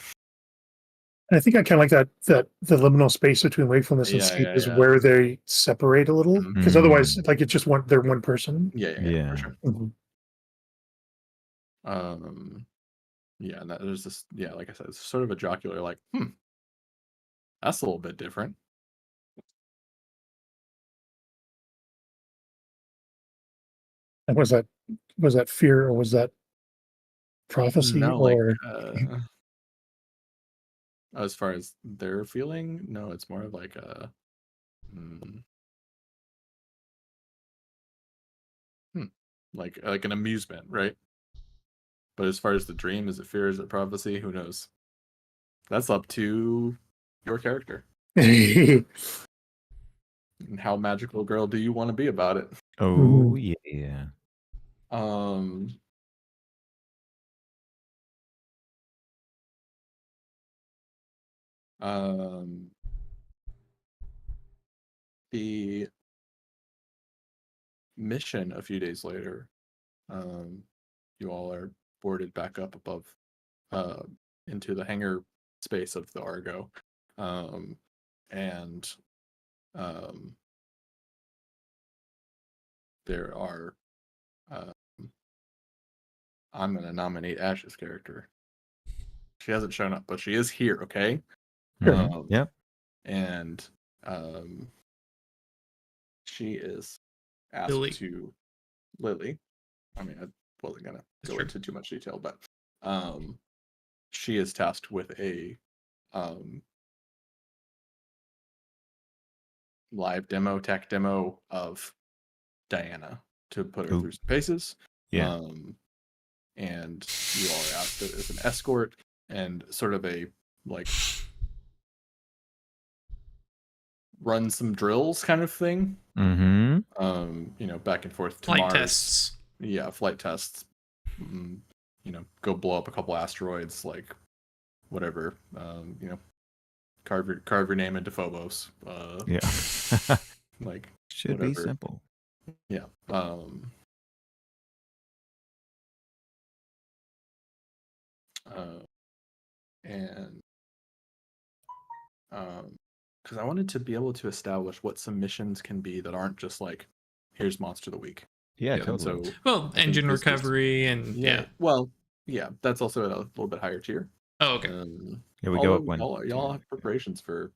And I think I kind of like that the liminal space between wakefulness and Yeah, sleep yeah, is yeah. where they separate a little, Mhm. because otherwise, like it's just they're one person. Yeah, Yeah. for sure. Mhm. Yeah, and that there's this, yeah, like I said, it's sort of a jocular, like, that's a little bit different. And was that fear or was that prophecy No, like, or as far as their feeling, no, it's more of like a, like an amusement, right? But as far as the dream, is it fear, is it prophecy? Who knows? That's up to your character. And how magical girl do you want to be about it? Oh yeah. The mission a few days later, you all are boarded back up above into the hangar space of the Argo. And there are I'm gonna nominate Ash's character. She hasn't shown up, but she is here, okay? Mhm. Yep. And she is asked Lily. to Lily. I mean, I wasn't gonna That's go true. into too much detail, but she is tasked with a live demo, tech demo of Diana to put her Ooh. through some paces. Yeah. And you all are asked as an escort and sort of a like run some drills kind of thing. Mm-hmm. Back and forth to Flight Mars. tests. Yeah, flight tests. Go blow up a couple asteroids, like whatever. Carve your name into Phobos. Yeah. Like Should whatever. be simple. Yeah. Because I wanted to be able to establish what some missions can be that aren't just like, here's monster of the week. Yeah, And totally. so Well, I think engine this is- recovery and yeah. Well, yeah, that's also at a little bit higher tier. Oh, okay. Yeah, we go up Although one. y'all have preparations for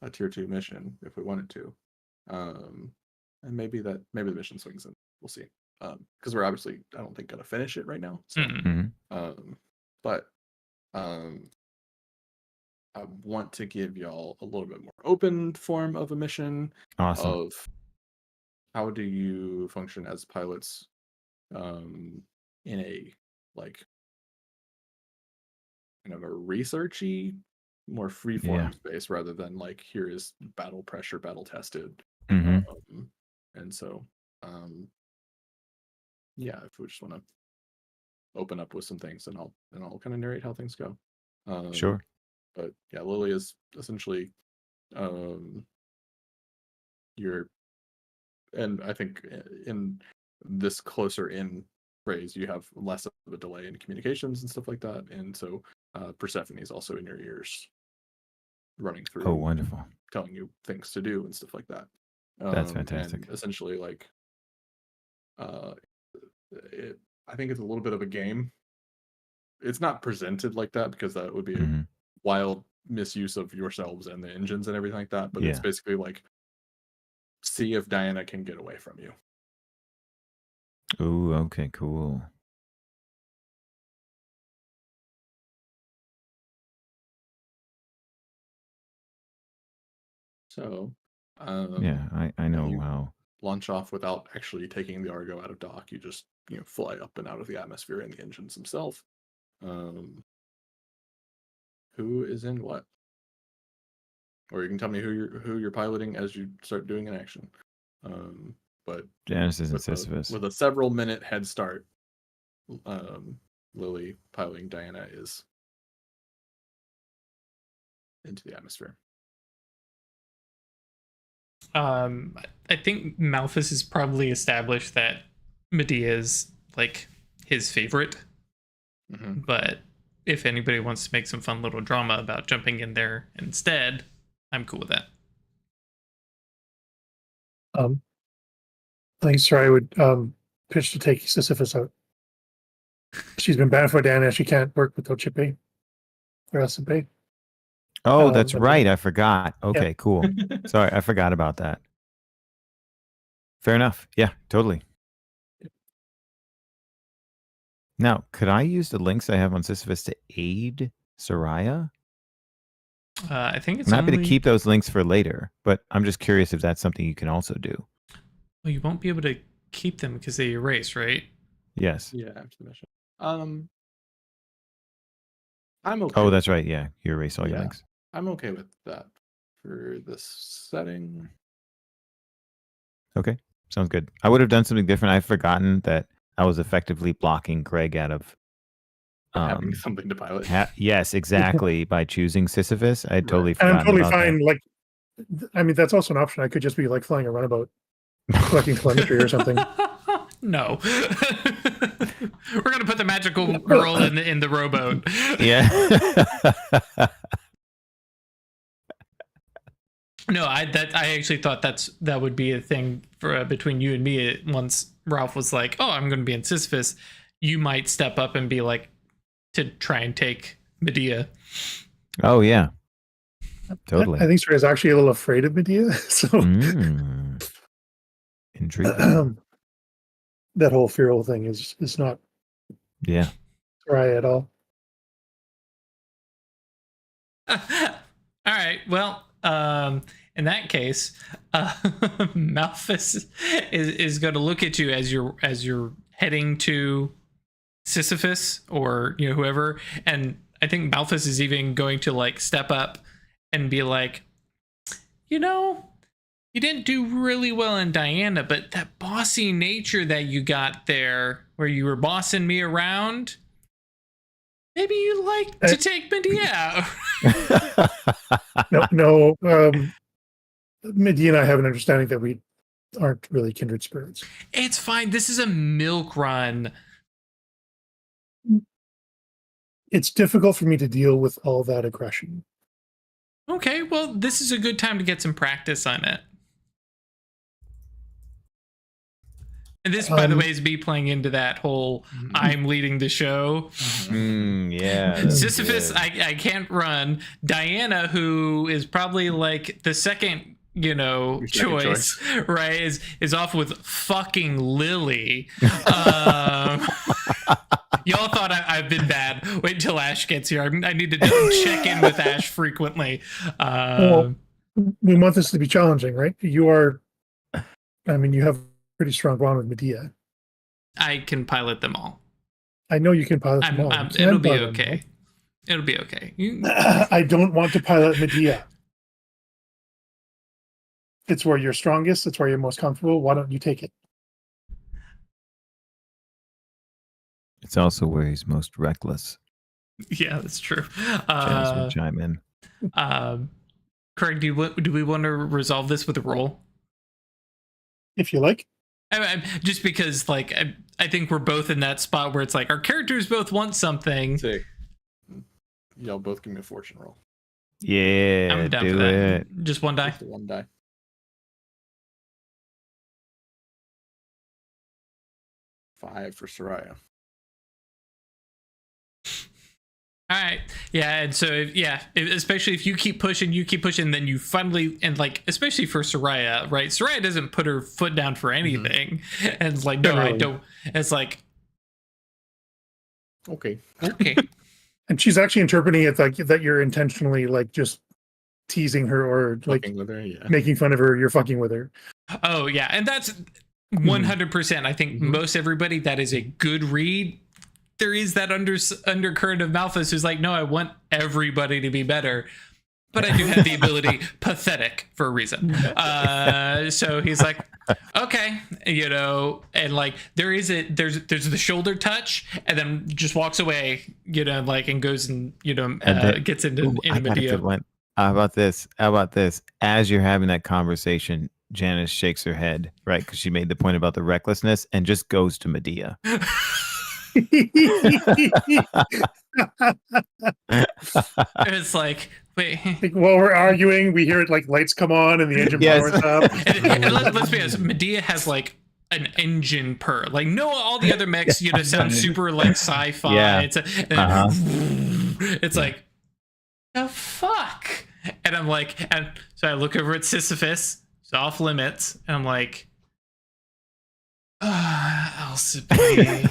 a tier 2 mission if we wanted to. And maybe the mission swings in. We'll see. Because we're obviously, I don't think, gonna finish it right now. So but I want to give y'all a little bit more open form of a mission. Awesome. Of how do you function as pilots in a like kind of a researchy, more freeform space rather than like here is battle pressure, battle tested. And so if we just want to open up with some things, and I'll kind of narrate how things go. Sure. But yeah, Lily is essentially and I think in this closer in phrase, you have less of a delay in communications and stuff like that. And so Persephone is also in your ears, running through. Oh, wonderful. Telling you things to do and stuff like that. That's fantastic. And essentially, like, I think it's a little bit of a game. It's not presented like that because that would be a wild misuse of yourselves and the engines and everything like that. But it's basically like, see if Diana can get away from you. Ooh, okay, cool. So, I know how. Launch off without actually taking the Argo out of dock. You just fly up and out of the atmosphere and the engines themselves. Who is in what? or you can tell me who you're piloting as you start doing an action. But Janice is in with Sisyphus. with a several minute head start, Lily piloting Diana is into the atmosphere. I think Malphus has probably established that Medea is like his favorite. Mm-hmm. But if anybody wants to make some fun little drama about jumping in there instead, I'm cool with that. I think Saraia would pitch to take Sisyphus out. She's been banned for Diana. She can't work without Chippy or SMP. Oh, that's but- right. I forgot. Okay, cool. Sorry, I forgot about that. Fair enough. Yeah, totally. Now, could I use the links I have on Sisyphus to aid Saraia? I think it's I'm happy only... to keep those links for later, but I'm just curious if that's something you can also do. Well, you won't be able to keep them because they erase, right? Yes. Yeah, after the mission. I'm okay. Oh, with that's right. Yeah, you erase all your Yeah. links. I'm okay with that for this setting. Okay, sounds good. I would have done something different. I've forgotten that I was effectively blocking Greg out of Having something to pilot. yes, exactly. By choosing Sisyphus, I totally And forgot. I'm totally fine. Like, I mean, that's also an option. I could just be like flying a runabout, collecting telemetry or something. No. We're gonna put the magical girl in the rowboat. Yeah. No, I actually thought that would be a thing for between you and me. Once Ralph was like, "Oh, I'm going to be in Sisyphus," you might step up and be like, to try and take Medea. Oh yeah. Totally. I think Saraia's actually a little afraid of Medea. So Intriguing. that whole feral thing is not Yeah. Saraia at all. All right. Well, in that case, Malphus is going to look at you as you're heading to Sisyphus, or whoever, and I think Malphus is even going to like step up and be like, you didn't do really well in Diana, but that bossy nature that you got there, where you were bossing me around, maybe you'd like to take Medea out. No. Medea and I have an understanding that we aren't really kindred spirits. It's fine. This is a milk run. It's difficult for me to deal with all that aggression. Okay, well, this is a good time to get some practice on it. And this, by the way, is me playing into that whole I'm leading the show. Yeah. Sisyphus, good. I can't run. Diana, who is probably like the second, choice, right, is off with fucking Lily. Y'all thought I've been bad. Wait until Ash gets here. I need to check in with Ash frequently. Well, we want this to be challenging, right? You have a pretty strong bond with Medea. I can pilot them all. I know you can pilot them all. It'll be okay. It'll be okay. I don't want to pilot Medea. It's where you're strongest. It's where you're most comfortable. Why don't you take it? It's also where he's most reckless. Yeah, that's true. Janice would chime in. Craig, do we want to resolve this with a roll? If you like. Just because, like, I think we're both in that spot where it's like our characters both want something. Sick. Y'all both give me a fortune roll. Yeah, I'm down do for that. it. Just one die. Just the one die. 5 for Saraia. All right. Yeah. And so, especially if you keep pushing, then you finally, and like, especially for Saraia, right? Saraia doesn't put her foot down for anything. And it's like, no, I don't. And it's like, okay. And she's actually interpreting it like that you're intentionally like just teasing her or like Fucking with her, yeah. making fun of her. You're fucking with her. Oh, yeah. And that's 100%. I think most everybody, that is a good read. There is that undercurrent of Malphus who's like, no, I want everybody to be better. but I do have the ability pathetic for a reason. So he's like, okay, and like there's the shoulder touch, and then just walks away, like, and goes and gets into I got a Medea. good one. How about this? As you're having that conversation, Janice shakes her head, right? Because she made the point about the recklessness, and just goes to Medea. It's like, wait. Like, while we're arguing, we hear it like lights come on and the engine powers up. And let's be honest, Medea has like an engine purr. Like all the other mechs, sound super like sci-fi. Yeah. It's like, the fuck? And I'm like, and so I look over at Sisyphus, it's off limits, and I'm like, Alcibiade.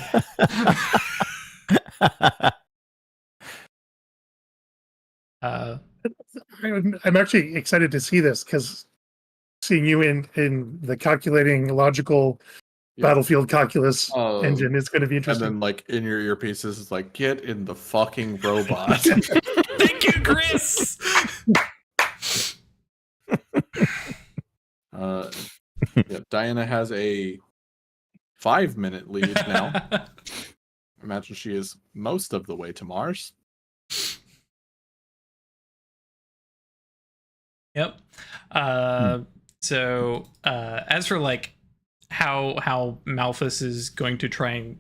I'm actually excited to see this because seeing you in the calculating logical battlefield calculus engine is going to be interesting. And then, like, in your earpieces, it's like, get in the fucking robot. Thank you, Chris. Diana has a 5-minute lead now. Imagine she is most of the way to Mars. Yep. So as for like how Malphus is going to try and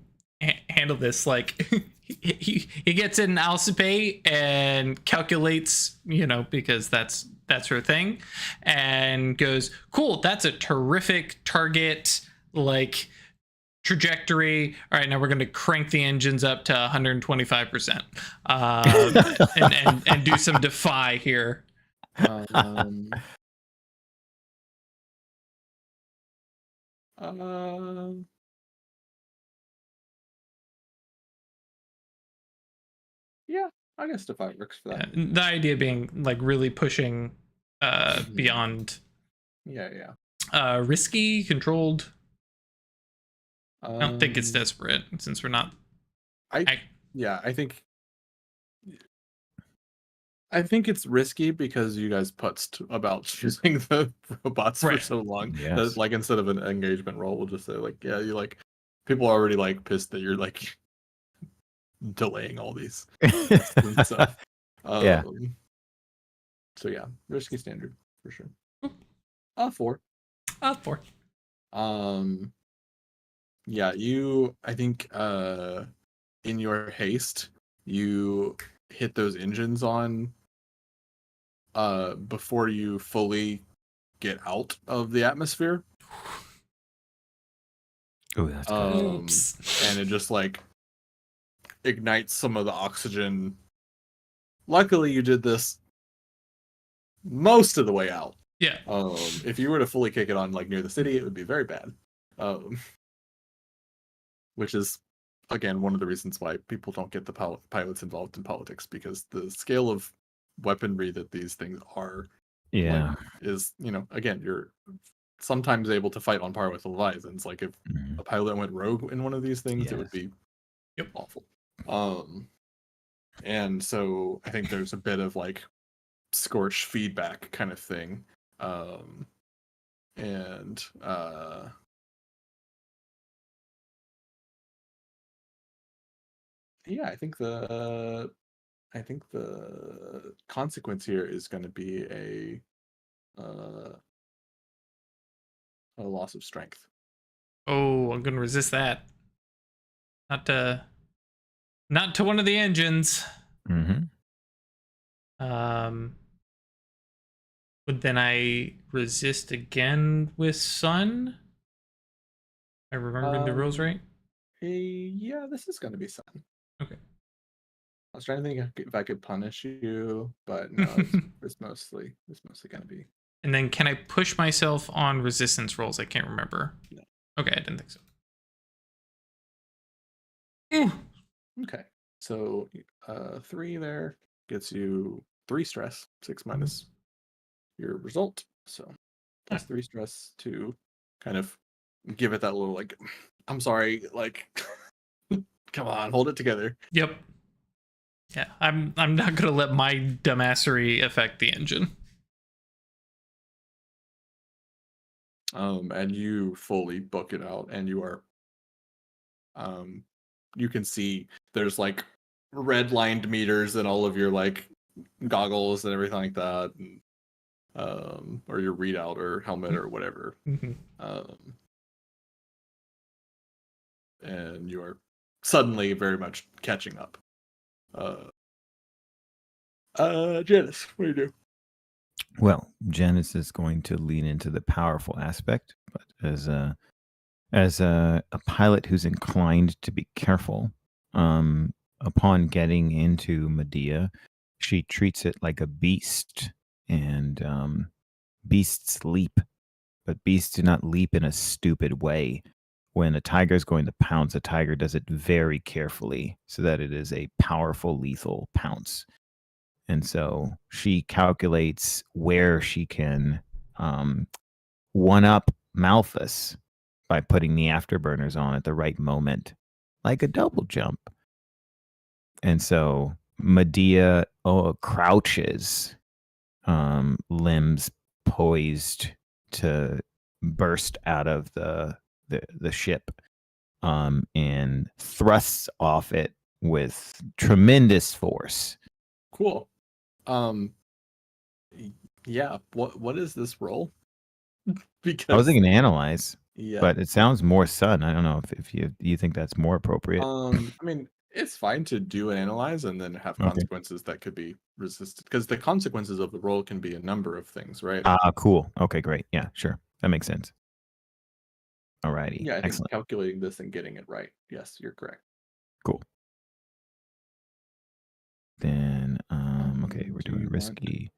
handle this, like he gets in Alcibiade and calculates, because that's her thing, and goes, cool, that's a terrific target, like, trajectory. All right, now we're going to crank the engines up to 125%, and do some defy here. Yeah, I guess defy works for that. The idea being like really pushing beyond. Yeah. Risky, controlled. I don't think it's desperate, since we're not. I think it's risky because you guys putzed about choosing the robots for so long. Yes. That, like, instead of an engagement roll, we'll just say, like, yeah, you like, people are already like pissed that you're like delaying all these stuff. Yeah. So yeah, risky standard for sure. 4. 4. Yeah, I think in your haste, you hit those engines on before you fully get out of the atmosphere. Oh, that's good. Oops. And it just like ignites some of the oxygen. Luckily, you did this most of the way out. Yeah. If you were to fully kick it on like near the city, it would be very bad. Which is, again, one of the reasons why people don't get the pilots involved in politics, because the scale of weaponry that these things are, is, again, you're sometimes able to fight on par with the Leviathans. Like, if a pilot went rogue in one of these things, it would be awful. And so I think there's a bit of like scorched feedback kind of thing. Yeah, I think the consequence here is going to be a loss of strength. Oh, I'm gonna resist that. Not to one of the engines. Mm-hmm. But then I resist again with sun. I remember the rules right. Yeah, this is going to be sun. Okay. I was trying to think if I could punish you, but no, it's mostly going to be. And then can I push myself on resistance rolls? I can't remember. No. Okay, I didn't think so. Okay, so 3 there gets you 3 stress, 6 minus your result, so plus 3 stress to kind of give it that little like, I'm sorry, like, come on, hold it together. Yep. Yeah, I'm not gonna let my dumbassery affect the engine. And you fully book it out, and you are you can see there's like red lined meters and all of your like goggles and everything like that, and, or your readout or helmet or whatever. Mm-hmm. And you are suddenly very much catching up. Janice, what do you do? Well, Janice is going to lean into the powerful aspect, but as a pilot who's inclined to be careful, upon getting into Medea, she treats it like a beast, and beasts leap, but beasts do not leap in a stupid way. When a tiger is going to pounce, a tiger does it very carefully so that it is a powerful, lethal pounce. And so she calculates where she can one up Malphus by putting the afterburners on at the right moment, like a double jump. And so Medea crouches, limbs poised to burst out of the ship, and thrusts off it with tremendous force. Cool. Yeah. What is this roll? Because I was thinking analyze, yeah. but it sounds more sun. I don't know if you think that's more appropriate. I mean, it's fine to do an analyze and then have Okay. consequences that could be resisted, because the consequences of the roll can be a number of things, right? Cool. Okay, great. Yeah, sure. That makes sense. Alrighty. Yeah, I think Excellent. calculating this and getting it right. Yes, you're correct. Cool. Then okay, we're do doing you want risky.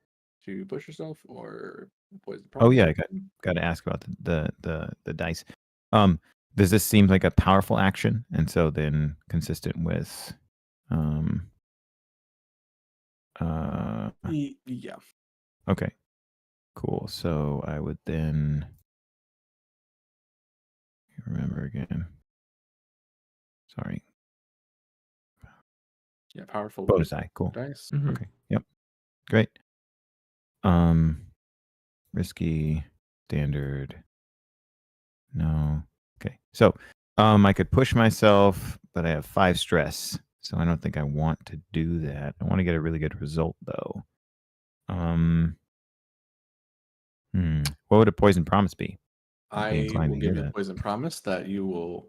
To push yourself or poison? Oh yeah, I got to ask about the dice. Does this seem like a powerful action, and so then consistent with yeah. Okay, cool. So I would then remember again. Sorry. Yeah, powerful Bonus die. Cool. dice. Mhm. Okay. Yep. Great. Risky, standard. No. Okay. So, I could push myself, but I have 5 stress, so I don't think I want to do that. I want to get a really good result, though. What would a poison promise be? I'd be I inclined will to give hear you a that. poison promise that you will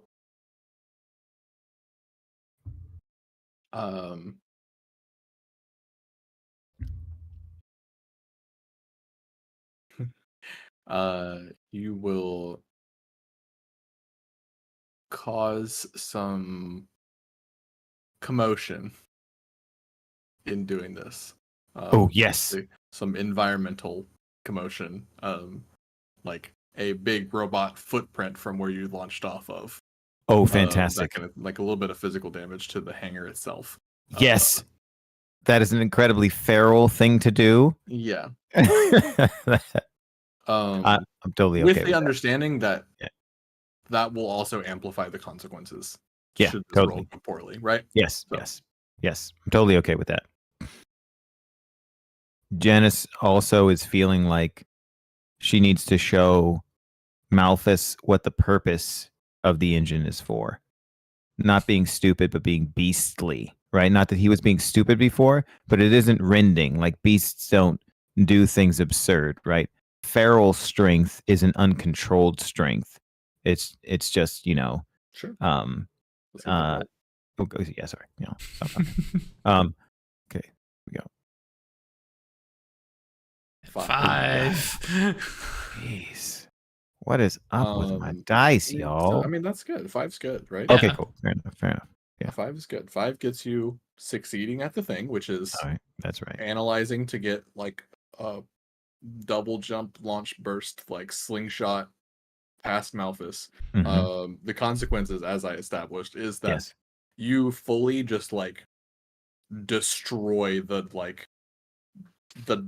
you will cause some commotion in doing this. Oh, yes. Some environmental commotion, like a big robot footprint from where you launched off of. Oh, That fantastic. kind of, like a little bit of physical damage to the hangar itself. Yes. That is an incredibly feral thing to do. Yeah. I'm totally okay with with the that. understanding that that will also amplify the consequences. Yeah, should this totally. roll go poorly, right? Yes, So. yes. I'm totally okay with that. Janice also is feeling like she needs to show Malphus what the purpose of the engine is for. Not being stupid, but being beastly, right? Not that he was being stupid before, but it isn't rending. Like beasts don't do things absurd, right? Feral strength is an uncontrolled strength. It's just, Sure. yeah, sorry. Stop talking. Okay, we go. 5. Jeez. What is up with my dice, y'all? So, I mean, that's good. 5's good, right? Okay, Yeah. cool. Fair enough. Yeah. 5 is good. 5 gets you succeeding at the thing, which is All right. That's right. analyzing to get like a double jump launch burst, like slingshot past Malphus. Mhm. The consequences, as I established, is that Yes. you fully just like destroy the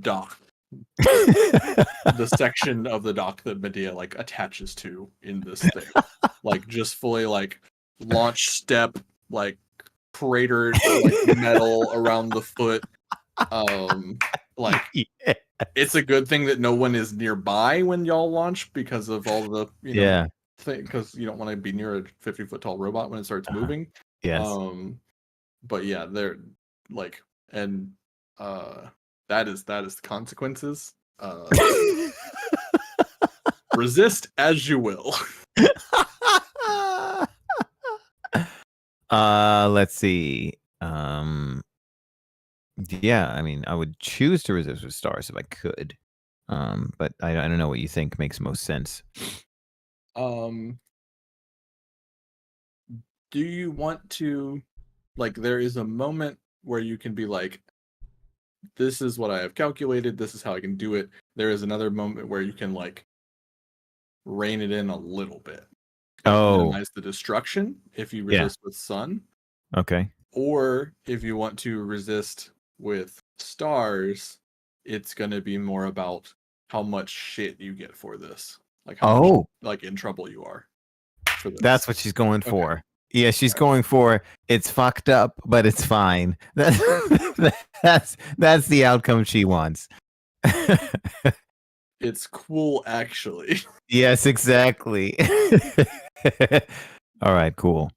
dock, the section of the dock that Medea like attaches to in this thing. Like just fully like launch step, like cratered like metal around the foot. Like Yeah. it's a good thing that no one is nearby when y'all launch because of all the Yeah. thing, because you don't want to be near a 50-foot tall robot when it starts moving. Yes. But yeah, they're like, and that is the consequences. Resist as you will. Let's see. Yeah, I mean, I would choose to resist with stars if I could. But I don't know what you think makes most sense. Do you want to, like, there is a moment where you can be like, this is what I have calculated, this is how I can do it. There is another moment where you can like rein it in a little bit. Minimize the destruction if you resist with sun. Okay. Or if you want to resist with stars, it's going to be more about how much shit you get for this. Like how much, like, in trouble you are for this. That's what she's going for. Yeah, she's going for it's fucked up, but it's fine. That's the outcome she wants. It's cool, actually. Yes, exactly. All right, cool.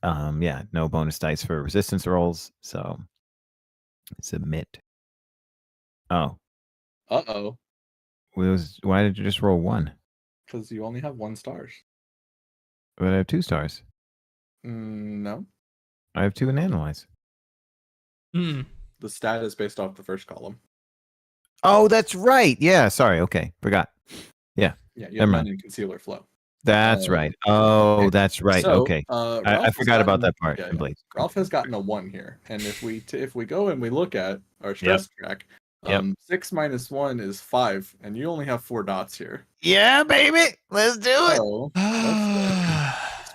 Yeah, no bonus dice for resistance rolls, so submit. Oh. Uh-oh. Why did you just roll 1? Because you only have 1 stars. But I have 2 stars. No. I have 2 in analyze. The stat is based off the first column. Oh, that's right. Yeah, sorry. Okay, forgot. Yeah. Yeah, you have none in concealer flow. That's right. Oh, that's right. So, okay. I forgot about that part. Yeah. Ralph has gotten a 1 here, and if we go and we look at our stress track, 6 minus 1 is 5, and you only have 4 dots here. Yeah, baby, let's do it. So,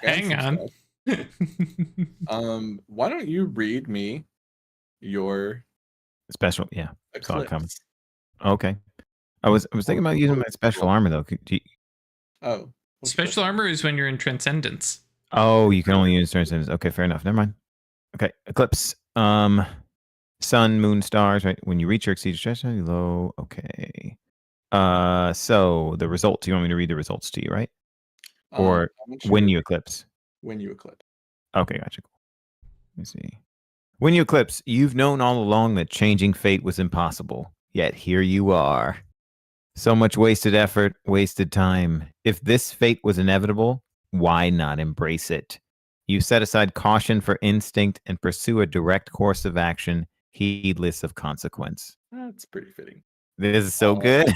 hang on. Why don't you read me your special? Yeah, saw it coming. eclipse? Okay. I was thinking about using my special armor though. Special armor is when you're in transcendence. Oh, you can only use transcendence. Okay, fair enough. Never mind. Okay, eclipse. Sun, moon, stars. Right when you reach or exceed stress, low. Okay. So the results. You want me to read the results to you, right? Or when you eclipse. When you eclipse. Okay, gotcha. Cool. Let me see. When you eclipse, you've known all along that changing fate was impossible. Yet here you are. So much wasted effort, wasted time. If this fate was inevitable, why not embrace it? You set aside caution for instinct and pursue a direct course of action, heedless of consequence. That's pretty fitting. This is so good.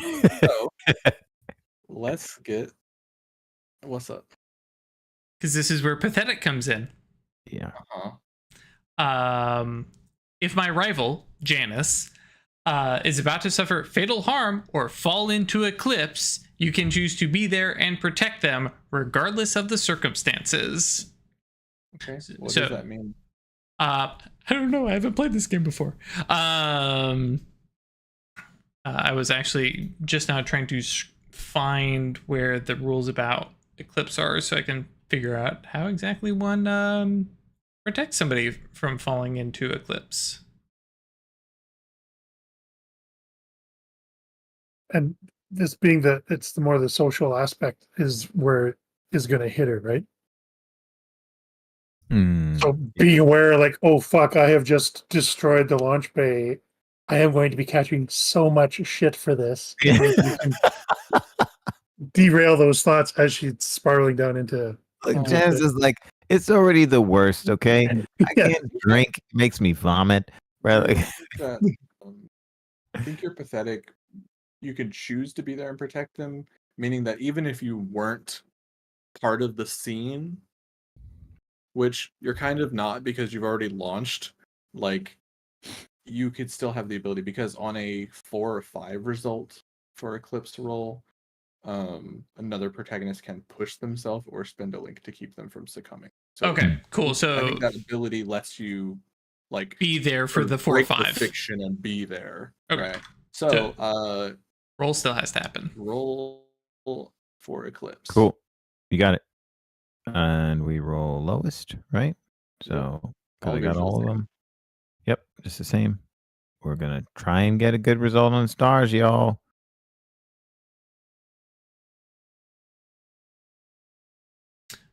So, let's get... What's up? Because this is where pathetic comes in. Yeah. If my rival, Janice, is about to suffer fatal harm or fall into eclipse, you can choose to be there and protect them regardless of the circumstances. Okay, what does that mean? I don't know. I haven't played this game before. I was actually just now trying to find where the rules about eclipse are so I can figure out how exactly one protects somebody from falling into eclipse. And this being that it's the more the social aspect is where it is going to hit her, right? So being aware, like, oh fuck, I have just destroyed the launch bay. I am going to be catching so much shit for this. Derail those thoughts as she's spiraling down into. Janice is like, it's already the worst. Okay, I can't drink; it makes me vomit. Right? I think you're pathetic. You can choose to be there and protect them, meaning that even if you weren't part of the scene, which you're kind of not because you've already launched, like, you could still have the ability, because on a 4 or 5 result for Eclipse roll, another protagonist can push themselves or spend a link to keep them from succuming. So okay, cool. So I think that ability lets you, like, be there for the 4 or 5 fiction and be there. Okay. Right. So roll still has to happen. Roll for Eclipse. Cool. You got it. And we roll lowest, right? So Because All I of got yours are the all of same. them. Yep, just the same. We're going to try and get a good result on stars, y'all.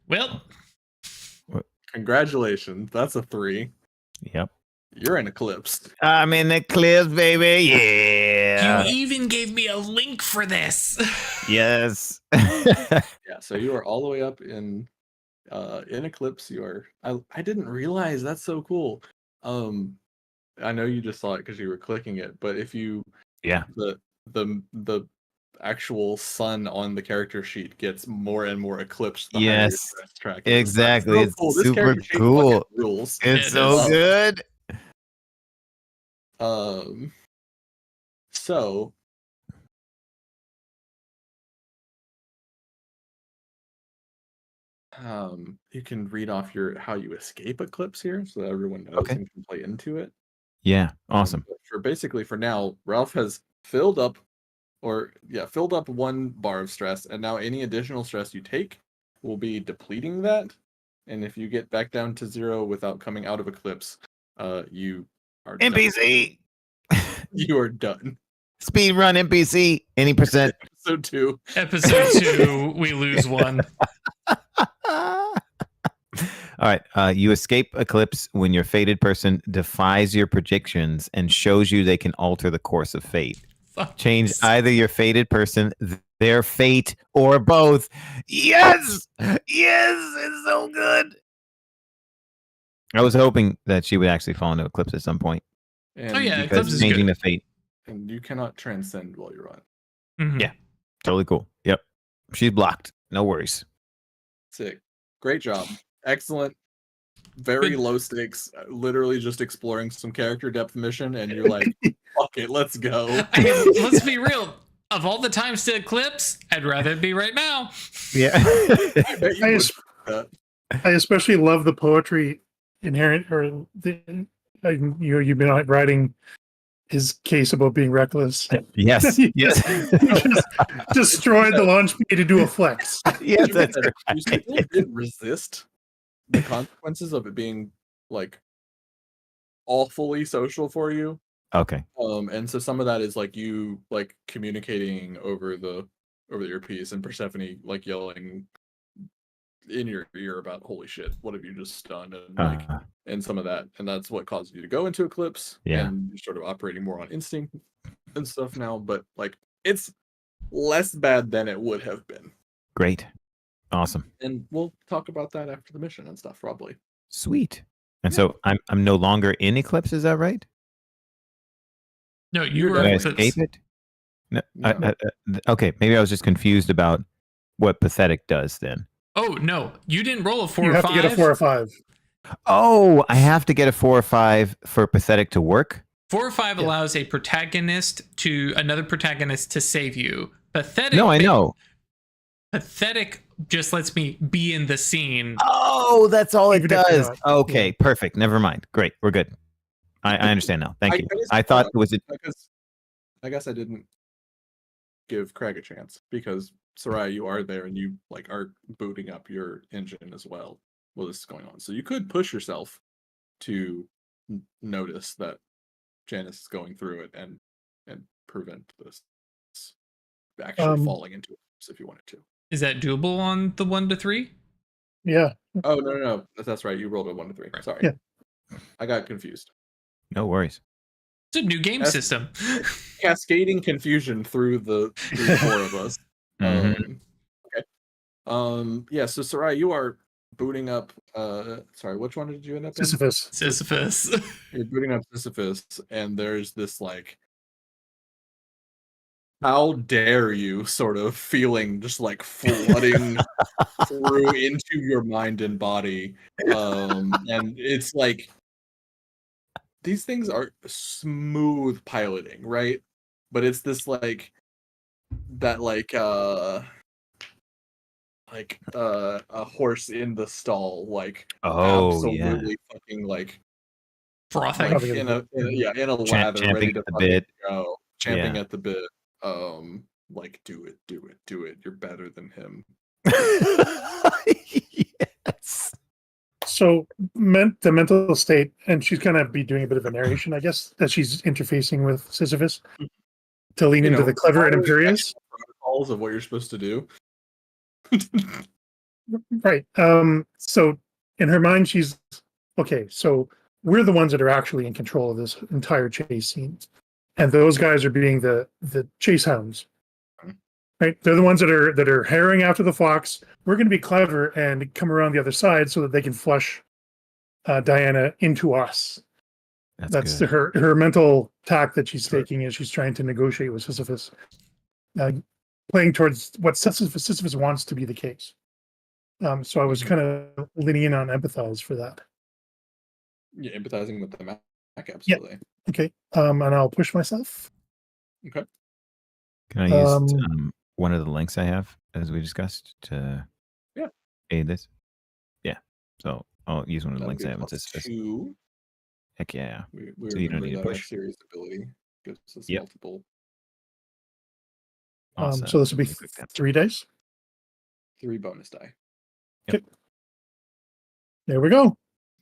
Well, Congratulations. That's a 3. Yep. You're in Eclipse. I'm in the cliffs, baby. Yeah. you even gave me a link for this. Yes. Yeah, so you are all the way up in Eclipse. You are. I didn't realize that's so cool. I know you just saw it because you were clicking it, but if you Yeah. the actual sun on the character sheet gets more and more eclipsed the higher your Yes. stress track is. Exactly. So It's cool. This super character sheet cool. fucking rules. It's It so is. good. So you can read off how you escape eclipse here so that everyone knows Okay. and can play into it. Yeah. Awesome. But for now, Ralph has filled up 1 bar of stress, and now any additional stress you take will be depleting that. And if you get back down to 0 without coming out of eclipse, you are done. NPC. You are done. Speed run NPC. Any percent. Episode 2. Episode 2, we lose 1. All right. You escape eclipse when your fated person defies your predictions and shows you they can alter the course of fate. Change either your fated person, their fate, or both. Yes! Yes! It's so good. I was hoping that she would actually fall into eclipse at some point. And Oh, yeah, you Eclipse Because is changing good. the fate. And you cannot transcend while you're on. Mhm. Yeah. Totally cool. Yep. She's blocked. No worries. Sick. Great job. Excellent. Very Good. low stakes. Literally just exploring some character depth mission, and you're like, fuck it, let's go. I mean, let's be real. Of all the times to eclipse, I'd rather it be right now. Yeah. I bet you I, would es- do that. I especially love the poetry inherent, or you've been writing his case about being reckless. Yes. You Yes. just destroyed the launch pad to do a flex. Yes, You that's did- right. you still didn't resist the consequences of it being like awfully social for you. Okay. And so some of that is like you like communicating over the earpiece, and Persephone like yelling in your ear about holy shit, what have you just done? And like and some of that, and that's what caused you to go into eclipse. Yeah. And you're sort of operating more on instinct and stuff now, but like it's less bad than it would have been. Great. Awesome. And we'll talk about that after the mission and stuff, probably. Sweet. And so I'm no longer in eclipse, is that right? No, you You're were Did I eclipse. escape it? No. No. Okay, maybe I was just confused about what pathetic does then. Oh no, you didn't roll a 4 You or have 5. to get a 4 or 5. Oh, I have to get a 4 or 5 for pathetic to work? 4 or 5 Yeah. allows a protagonist to another protagonist to save you. Pathetic. No, I know. Pathetic just lets me be in the scene. Oh, that's all it Even if you're does. not. Okay, perfect. Never mind. Great. We're good. I understand now. Thank you. just I thought thought- it was a Because I guess I didn't give Craig a chance because Saraia, you are there and you like are booting up your engine as well while this is going on. So you could push yourself to notice that Janice is going through it and prevent this actually falling into it if you wanted to. Is that doable on the 1 to 3? Yeah. Oh no, that's right. You rolled a 1 to 3. Right. Sorry, Yeah. I got confused. no worries. It's a new game That's- system. Cascading confusion through the 4 of us. Mhm. Okay. Yeah. So Saraia, you are booting up. Sorry, which one did you end up in? Sisyphus. Sisyphus. You're booting up Sisyphus, and there's this like, how dare you sort of feeling just like flooding through into your mind and body. And it's like these things are smooth piloting, right? But it's this like that a horse in the stall, like Oh, yeah. absolutely fucking like Frothing. like Probably in a lather, champing ready at to the fucking bit. go, champing Yeah. at the bit. Like do it. You're better than him. Yes. So the mental state, and she's gonna be doing a bit of a narration, I guess, that she's interfacing with Sisyphus to lean into the clever and imperious. Protocols of what you're supposed to do. Right. So in her mind, she's okay. So we're the ones that are actually in control of this entire chase scene, and those guys are being the chase hounds. Right. They're the ones that are harrying after the fox. We're going to be clever and come around the other side so that they can flush Diana into us. That's her mental tack that she's taking is she's trying to negotiate with Sisyphus, playing towards what Sisyphus wants to be the case. So I was kind of leaning in on empathize for that. Yeah, empathizing with the Mac, absolutely. Yeah. Okay. And I'll push myself. Okay. Can I use one of the links I have, as we discussed, to aid this? Yeah. So I'll use one of the links I have with Sisyphus. 2. Heck yeah. We So you don't need to that our push. series ability gives us Yep. multiple. Awesome. So this will be 3 days. 3 bonus die. Okay. There we go.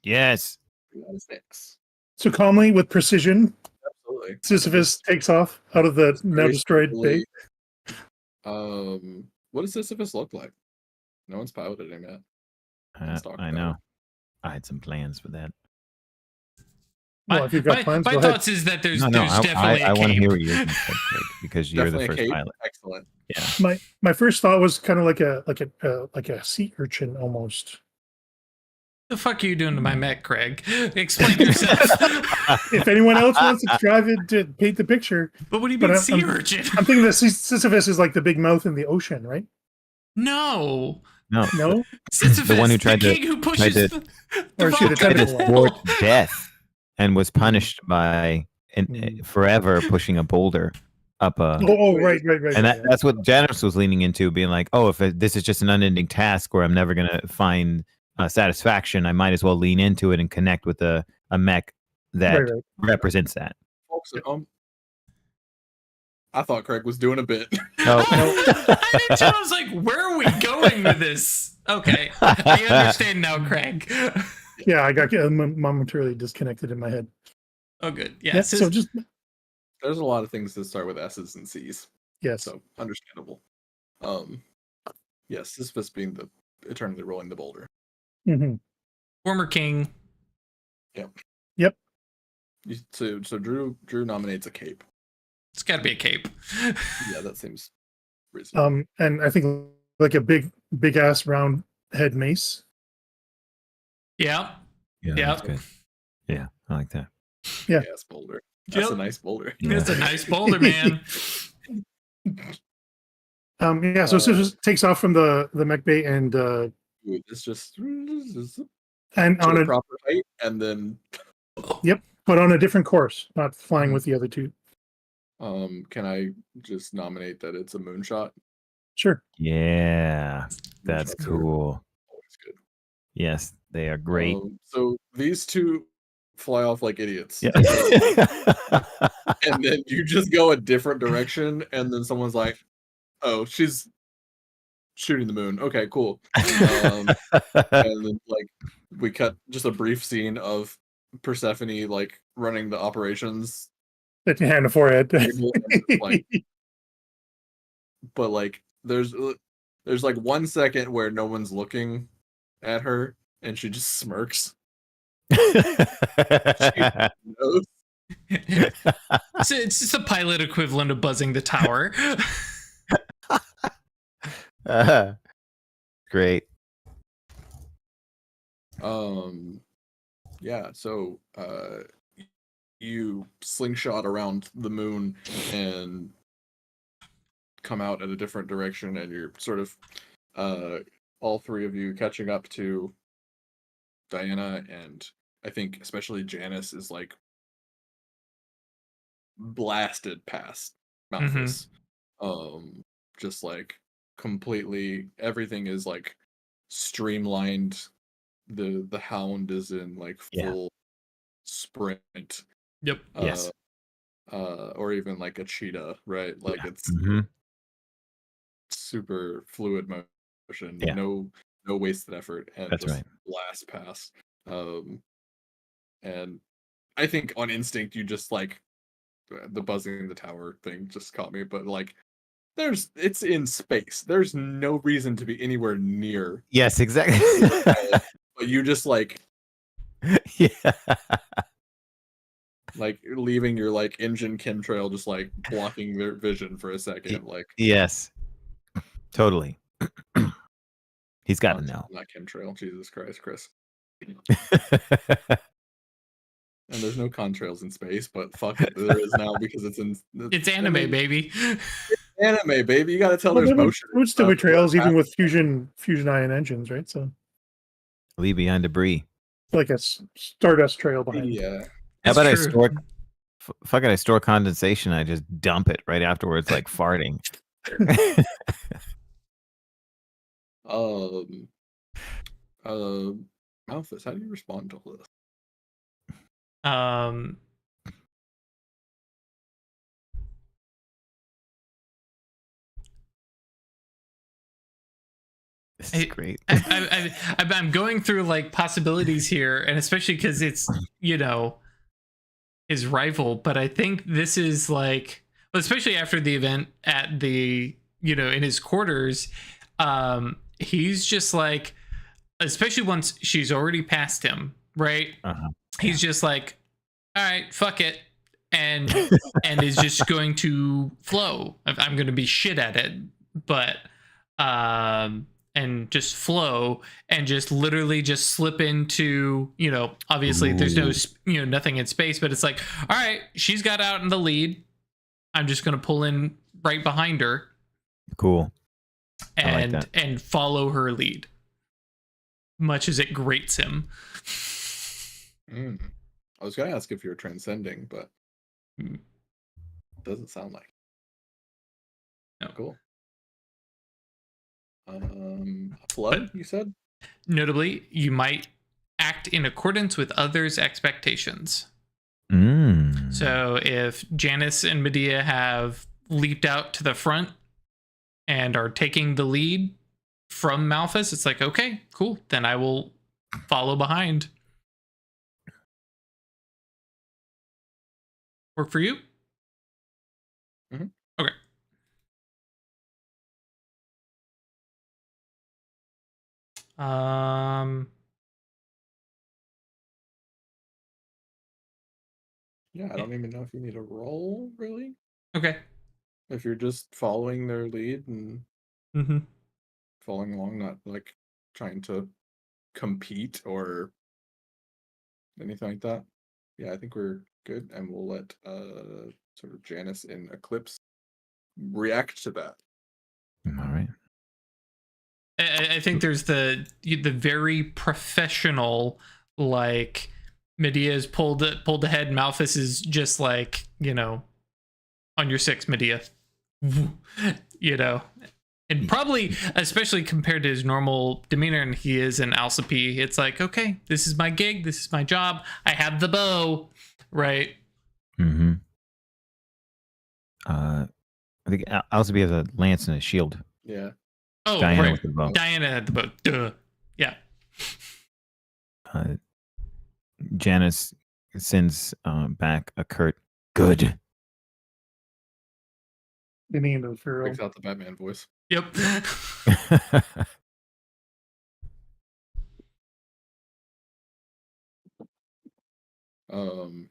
Yes. 3 out of 6. So calmly, with precision, Absolutely. Sisyphus takes off out of the now destroyed bay. What does Sisyphus look like? No one's piloted him yet. I know. I had some plans for that. Well, if you've got plans, my go thoughts ahead. is that there's No, definitely I a want to cape. hear what you're going to say, Craig, because you're Definitely the a first cape. pilot. Excellent. Yeah. My first thought was kind of like a sea urchin almost. The fuck are you doing to my mech, Craig? Explain yourself. If anyone else wants to drive it to paint the picture. But what do you mean sea urchin? I'm thinking that Sisyphus is like the big mouth in the ocean, right? No. No. Sisyphus, the one who tried king to who pushes the or she tried to Tentacle. thwart death and was punished by forever pushing a boulder up a. Right. And that's what Janice was leaning into, being like, "Oh, if this is just an unending task where I'm never going to find satisfaction, I might as well lean into it and connect with a mech that represents that." Folks at home, I thought Craig was doing a bit. No. I did too. I was like, where are we going with this? Okay. I understand now, Craig. Yeah, I got momentarily disconnected in my head. Oh, good. Yeah. So just there's a lot of things that start with S's and C's. Yes. So understandable. Yes, Sisyphus being the eternally rolling the boulder. Mm-hmm. Former king. Yep. So Drew nominates a cape. It's got to be a cape. Yeah, that seems reasonable. And I think like a big ass round head mace. Yeah. Yeah, that's good. Yeah, I like that. Yeah, yes, boulder. That's a nice boulder. Yeah. It's a nice boulder, man. So Sisyphus takes off from the mech bay and it's just and on a a proper height, and then but on a different course, not flying with the other two. Can I just nominate that it's a moonshot? Sure. Yeah, that's Moonshots are cool. always good. Yes, they are great. So these two fly off like idiots. Yeah. And then you just go a different direction, and then someone's like, "Oh, she's shooting the moon." Okay, cool. And then like we cut just a brief scene of Persephone like running the operations. Let your hand on the forehead. Like, but like there's like 1 second where no one's looking at her, and she just smirks. So it's just the pilot equivalent of buzzing the tower. Great. Yeah, so you slingshot around the moon and come out at a different direction, and you're sort of all three of you catching up to Diana, and I think especially Janice is like blasted past Malphus. Just like completely everything is like streamlined. The hound is in like full sprint. Yep. Yes. Or even like a cheetah, right? Like it's super fluid motion. Yeah. No no wasted effort, and That's just right. blast past. And I think on instinct you just like the buzzing in the tower thing just caught me, but like it's in space. There's no reason to be anywhere near, Yes, exactly. but you just like Yeah. leaving your like engine chemtrail just like blocking their vision for a second. Like Yes. Totally. He's got to know. not chemtrail. Jesus Christ, Chris. And there's no contrails in space, but fuck it, there is now because it's in. It's anime, baby. Anime, baby. You got to tell Well, there's there motion. would still be stuff. trails even with fusion ion engines, right? So Leave behind debris. like a stardust trail behind. Yeah. How That's about true. I store condensation? I just dump it right afterwards, like farting. Malphus, how do you respond to all this? This is great. I'm going through like possibilities here, and especially because it's, you know, his rival. But I think this is like, especially after the event at the, you know, in his quarters, he's just like, especially once she's already past him, right? He's just like, all right, fuck it, and is just going to flow. I'm going to be shit at it, but and just flow and just literally just slip into, you know, obviously there's no, you know, nothing in space, but it's like, all right, she's got out in the lead. I'm just going to pull in right behind her. Cool. I And and follow her lead, much as it grates him. I was gonna ask if you were transcending, but doesn't sound like. No. Cool. Flood, you said? Notably, you might act in accordance with others' expectations. So if Janice and Medea have leaped out to the front and are taking the lead from Malphus, it's like, okay, cool, then I will follow behind. Work for you? Mm-hmm. Okay. Yeah, I don't even know if you need a roll, really. Okay. If you're just following their lead and following along, not like trying to compete or anything like that. Yeah, I think we're good, and we'll let sort of Janice in Eclipse react to that. All right. I think there's the very professional, like, Medea's pulled ahead. Malphus is just like, you know, on your 6, Medea. You know, and probably, especially compared to his normal demeanor, and he is an Alcipe, it's like, okay, this is my gig, this is my job, I have the bow, right? I think Alcipe has a lance and a shield. Yeah. Oh, Diana right. with the bow. Diana had the bow. Duh. Yeah. Janice sends back a curt good. Breaks out the Batman voice. Yep.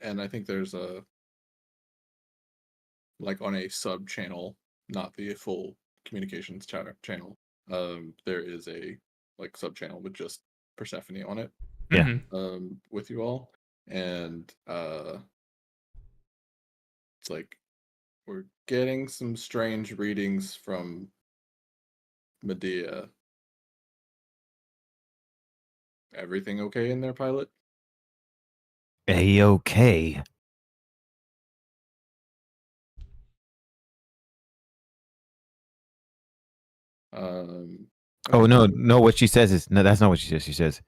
And I think there's a, like, on a sub channel, not the full communications channel. There is a like sub channel with just Persephone on it. Yeah. With you all, and it's like we're getting some strange readings from Medea. Everything okay in there, pilot? A-okay. Oh no! What she says is no. That's not what she says. She says,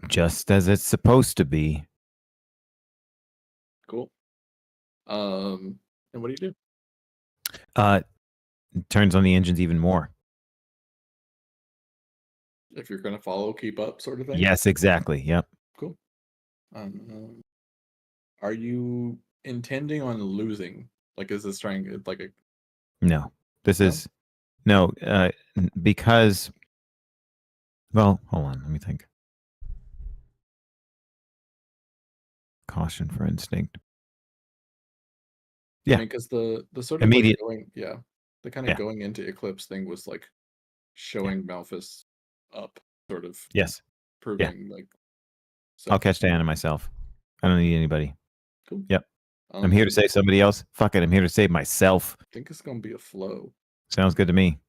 "Just as it's supposed to be." Cool. And what do you do? Turns on the engines even more. If you're going to follow, keep up, sort of thing. Yes, exactly. Yep. Cool. Are you intending on losing? Like, is this trying like a? No, this No? is no because. Well, hold on. Let me think. Caution for instinct. Yeah. I mean, because the sort of Immediate. like going, the kind of Yeah. going into Eclipse thing was like showing Malphus up, sort of Yes. proving like. So I'll catch Diana myself. I don't need anybody. cool. Yep. I'm here to save somebody else. Fuck it. I'm here to save myself. I think it's gonna be a flow. Sounds good to me.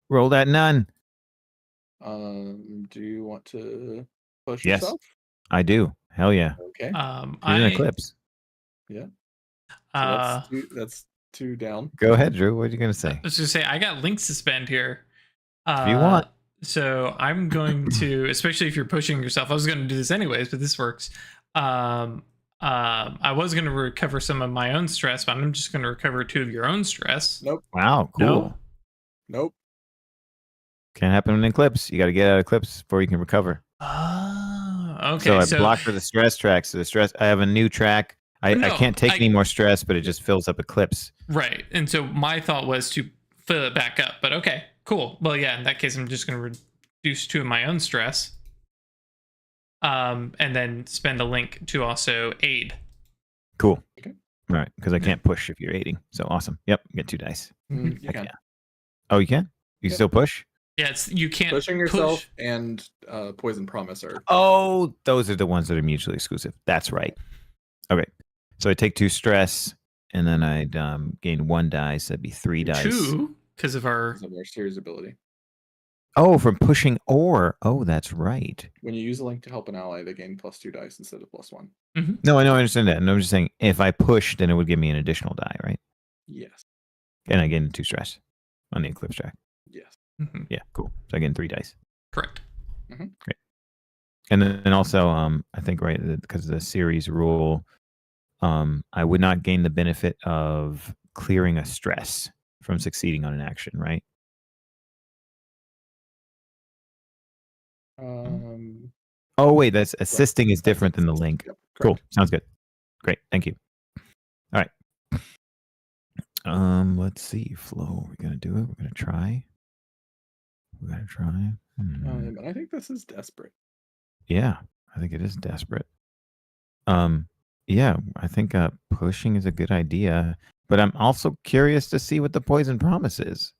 Roll that none. Do you want to push Yes. yourself? I do. Hell yeah. Okay. Here's an eclipse. Yeah. So that's two down. Go ahead, Drew. What are you going to say? I was going to say, I got link suspend here. If you want. So I'm going to, especially if you're pushing yourself, I was going to do this anyways, but this works. I was going to recover some of my own stress, but I'm just going to recover 2 of your own stress. Nope. Wow, cool. No? Nope. Can't happen in an eclipse. You got to get out of eclipse before you can recover. Oh, okay. So I blocked for the stress track. So the stress, I have a new track. I can't take any more stress, but it just fills up eclipse. Right. And so my thought was to fill it back up. But okay, cool. Well, yeah, in that case, I'm just going to reduce 2 of my own stress. And then spend a link to also aid. Cool. Okay. All right. Because I can't push if you're aiding. So awesome. Yep. Get 2 dice. You Heck can. yeah. Oh, you can? You can still push? Yeah, you can't Pushing yourself push. and Poison Promise are. Oh, those are the ones that are mutually exclusive. That's right. Okay. So I take 2 stress, and then I'd gain 1 dice. That'd be 3 dice. 2 because of our series ability. Oh, from pushing or. Oh, that's right. When you use a link to help an ally, they gain +2 dice instead of +1. Mm-hmm. No, I know. I understand that. And I'm just saying, if I push, then it would give me an additional die, right? Yes. And I gain 2 stress on the eclipse track. Yes. Mm-hmm. Yeah, cool. So I gain 3 dice. Correct. Mm-hmm. Great. And then also, I think, right, because of the series rule, I would not gain the benefit of clearing a stress from succeeding on an action, right? Oh, wait, that's assisting is different than the link. Yep, cool. Sounds good. Great. Thank you. All right. Let's see. Flow. We're going to do it. We're going to try. We're going to try. I think this is desperate. Yeah, I think it is desperate. Yeah, I think pushing is a good idea, but I'm also curious to see what the poison promise is.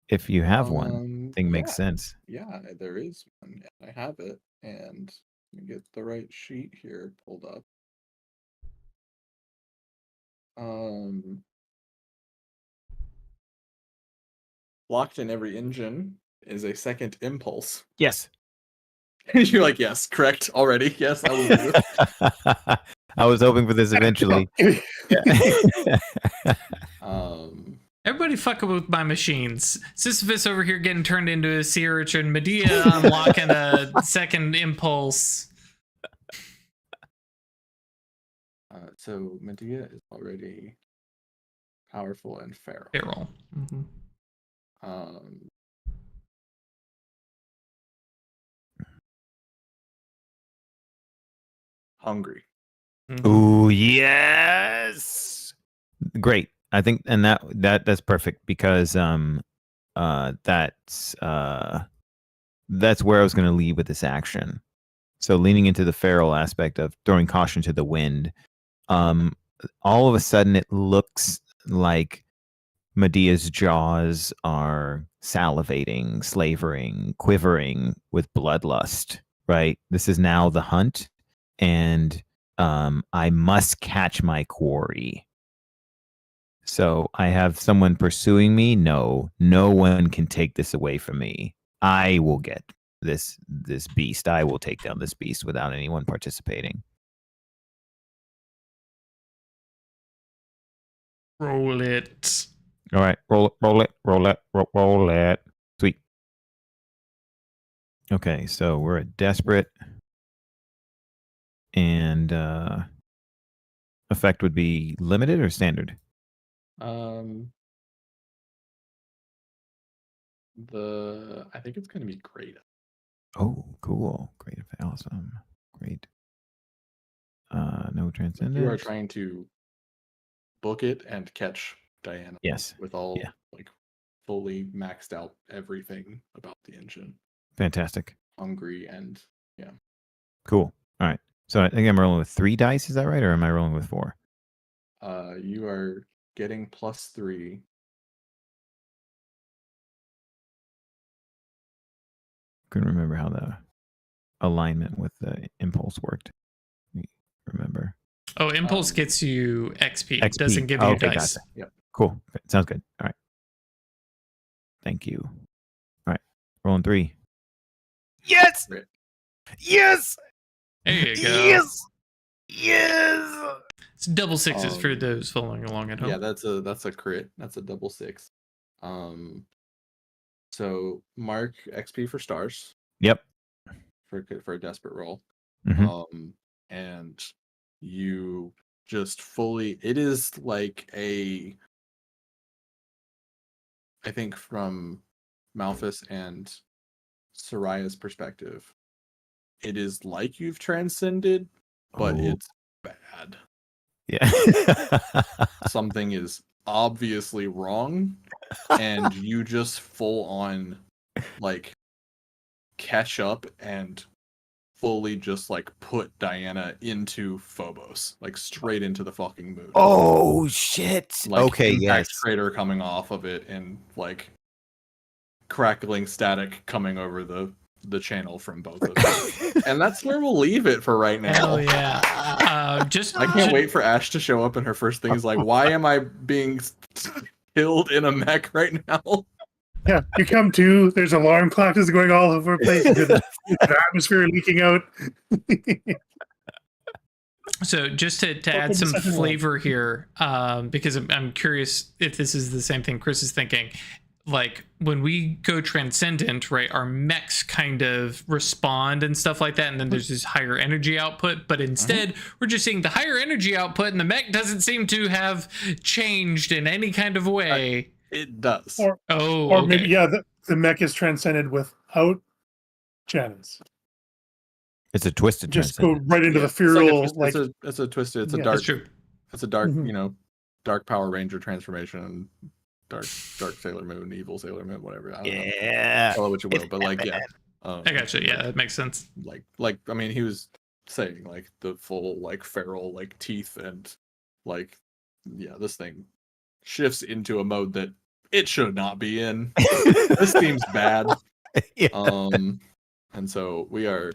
If you have one, I think makes sense. Yeah, there is one. I have it, and let me get the right sheet here pulled up. Locked in every engine is a second impulse. Yes. You're like, yes, correct already. Yes, I will do it. I was hoping for this eventually. Everybody fucking with my machines. Sisyphus over here getting turned into a sea urchin. Medea unlocking a second impulse. So Medea is already powerful and feral. Feral. Mm-hmm. Hungry. Mm-hmm. Ooh, yes. Great. I think, and that's perfect because that's where I was going to lead with this action. So leaning into the feral aspect of throwing caution to the wind, all of a sudden it looks like Medea's jaws are salivating, slavering, quivering with bloodlust, right? This is now the hunt, and I must catch my quarry. So I have someone pursuing me. No one can take this away from me. I will get this beast. I will take down this beast without anyone participating. Roll it. All right, roll it. Sweet. Okay, so we're at desperate, and effect would be limited or standard. I think it's going to be great. Oh, cool. Great. Awesome. Great. No transcendence. You are trying to book it and catch Diana. Yes. With all Yeah. like fully maxed out everything about the engine. Fantastic. Hungry and yeah. Cool. All right. So I think I'm rolling with 3 dice. Is that right? Or am I rolling with 4? You are getting +3. Couldn't remember how the alignment with the impulse worked. Remember. Oh, impulse gets you XP. XP. Doesn't give you Okay, dice. gotcha. Yep. Cool. Sounds good. All right. Thank you. All right. Rolling 3. Yes. Great. Yes. There you go. Yes. Yes. It's double sixes for those following along at home. Yeah, that's a crit. That's a double 6. So mark XP for stars. Yep. For a desperate roll. Mhm. And you just fully, it is like I think from Malphus and Saraia's perspective, it is like you've transcended, but Oh. it's bad. Yeah. Something is obviously wrong, and you just full on like catch up and fully just like put Diana into Phobos, like straight into the fucking moon. Oh shit. Like okay, impact yes. crater coming off of it and like crackling static coming over the channel from both of them. And that's where we'll leave it for right now. Oh yeah. I can't wait for Ash to show up and her first thing is like, why am I being killed in a mech right now? Yeah, you come to, there's alarm clocks going all over the place. The atmosphere leaking out. So just to add some flavor here, because I'm curious if this is the same thing Chris is thinking. Like when we go transcendent, right, our mechs kind of respond and stuff like that, and then there's this higher energy output, but instead we're just seeing the higher energy output and the mech doesn't seem to have changed in any kind of way. It does. Or maybe, yeah, the mech is transcended without Janice. It's a twisted Just go right into the feral. It's a twisted. It's a dark. That's true. It's a dark. Dark Power Ranger transformation. Dark Sailor Moon, evil Sailor Moon, whatever. I don't know. Call it what you will, but like, yeah. I gotcha. Yeah, that makes sense. Like, I mean, he was saying like the full like feral like teeth and like, yeah, this thing shifts into a mode that it should not be in. This seems bad. Yeah. And so we are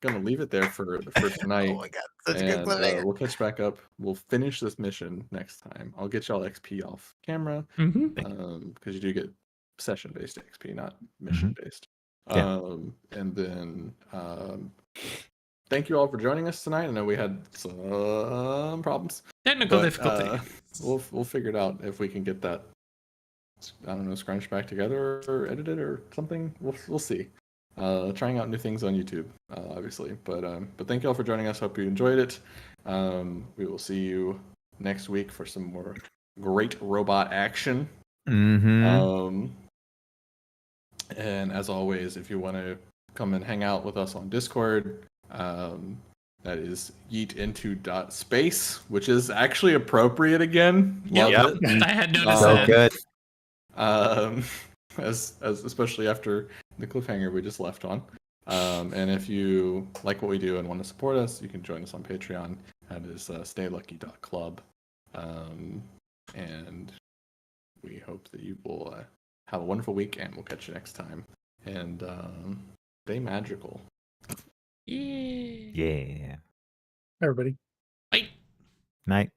gonna leave it there for tonight. Oh my god, such a good cliffhanger. We'll catch back up. We'll finish this mission next time. I'll get y'all XP off camera. Because you do get session based XP, not mission based. Yeah. And then thank you all for joining us tonight. I know we had some problems. Technical difficulty. We'll figure it out if we can get that, I don't know, scrunched back together or edited or something. We'll see. Trying out new things on YouTube, obviously. But thank you all for joining us. Hope you enjoyed it. We will see you next week for some more great robot action. And as always, if you want to come and hang out with us on Discord, that is yeetinto.space, which is actually appropriate again. Love it. I had noticed that. So good. As especially after the cliffhanger we just left on. And if you like what we do and want to support us, you can join us on Patreon. That is staylucky.club. And we hope that you will have a wonderful week, and we'll catch you next time. And stay magical. Yeah. Yeah. Everybody. Bye. Night.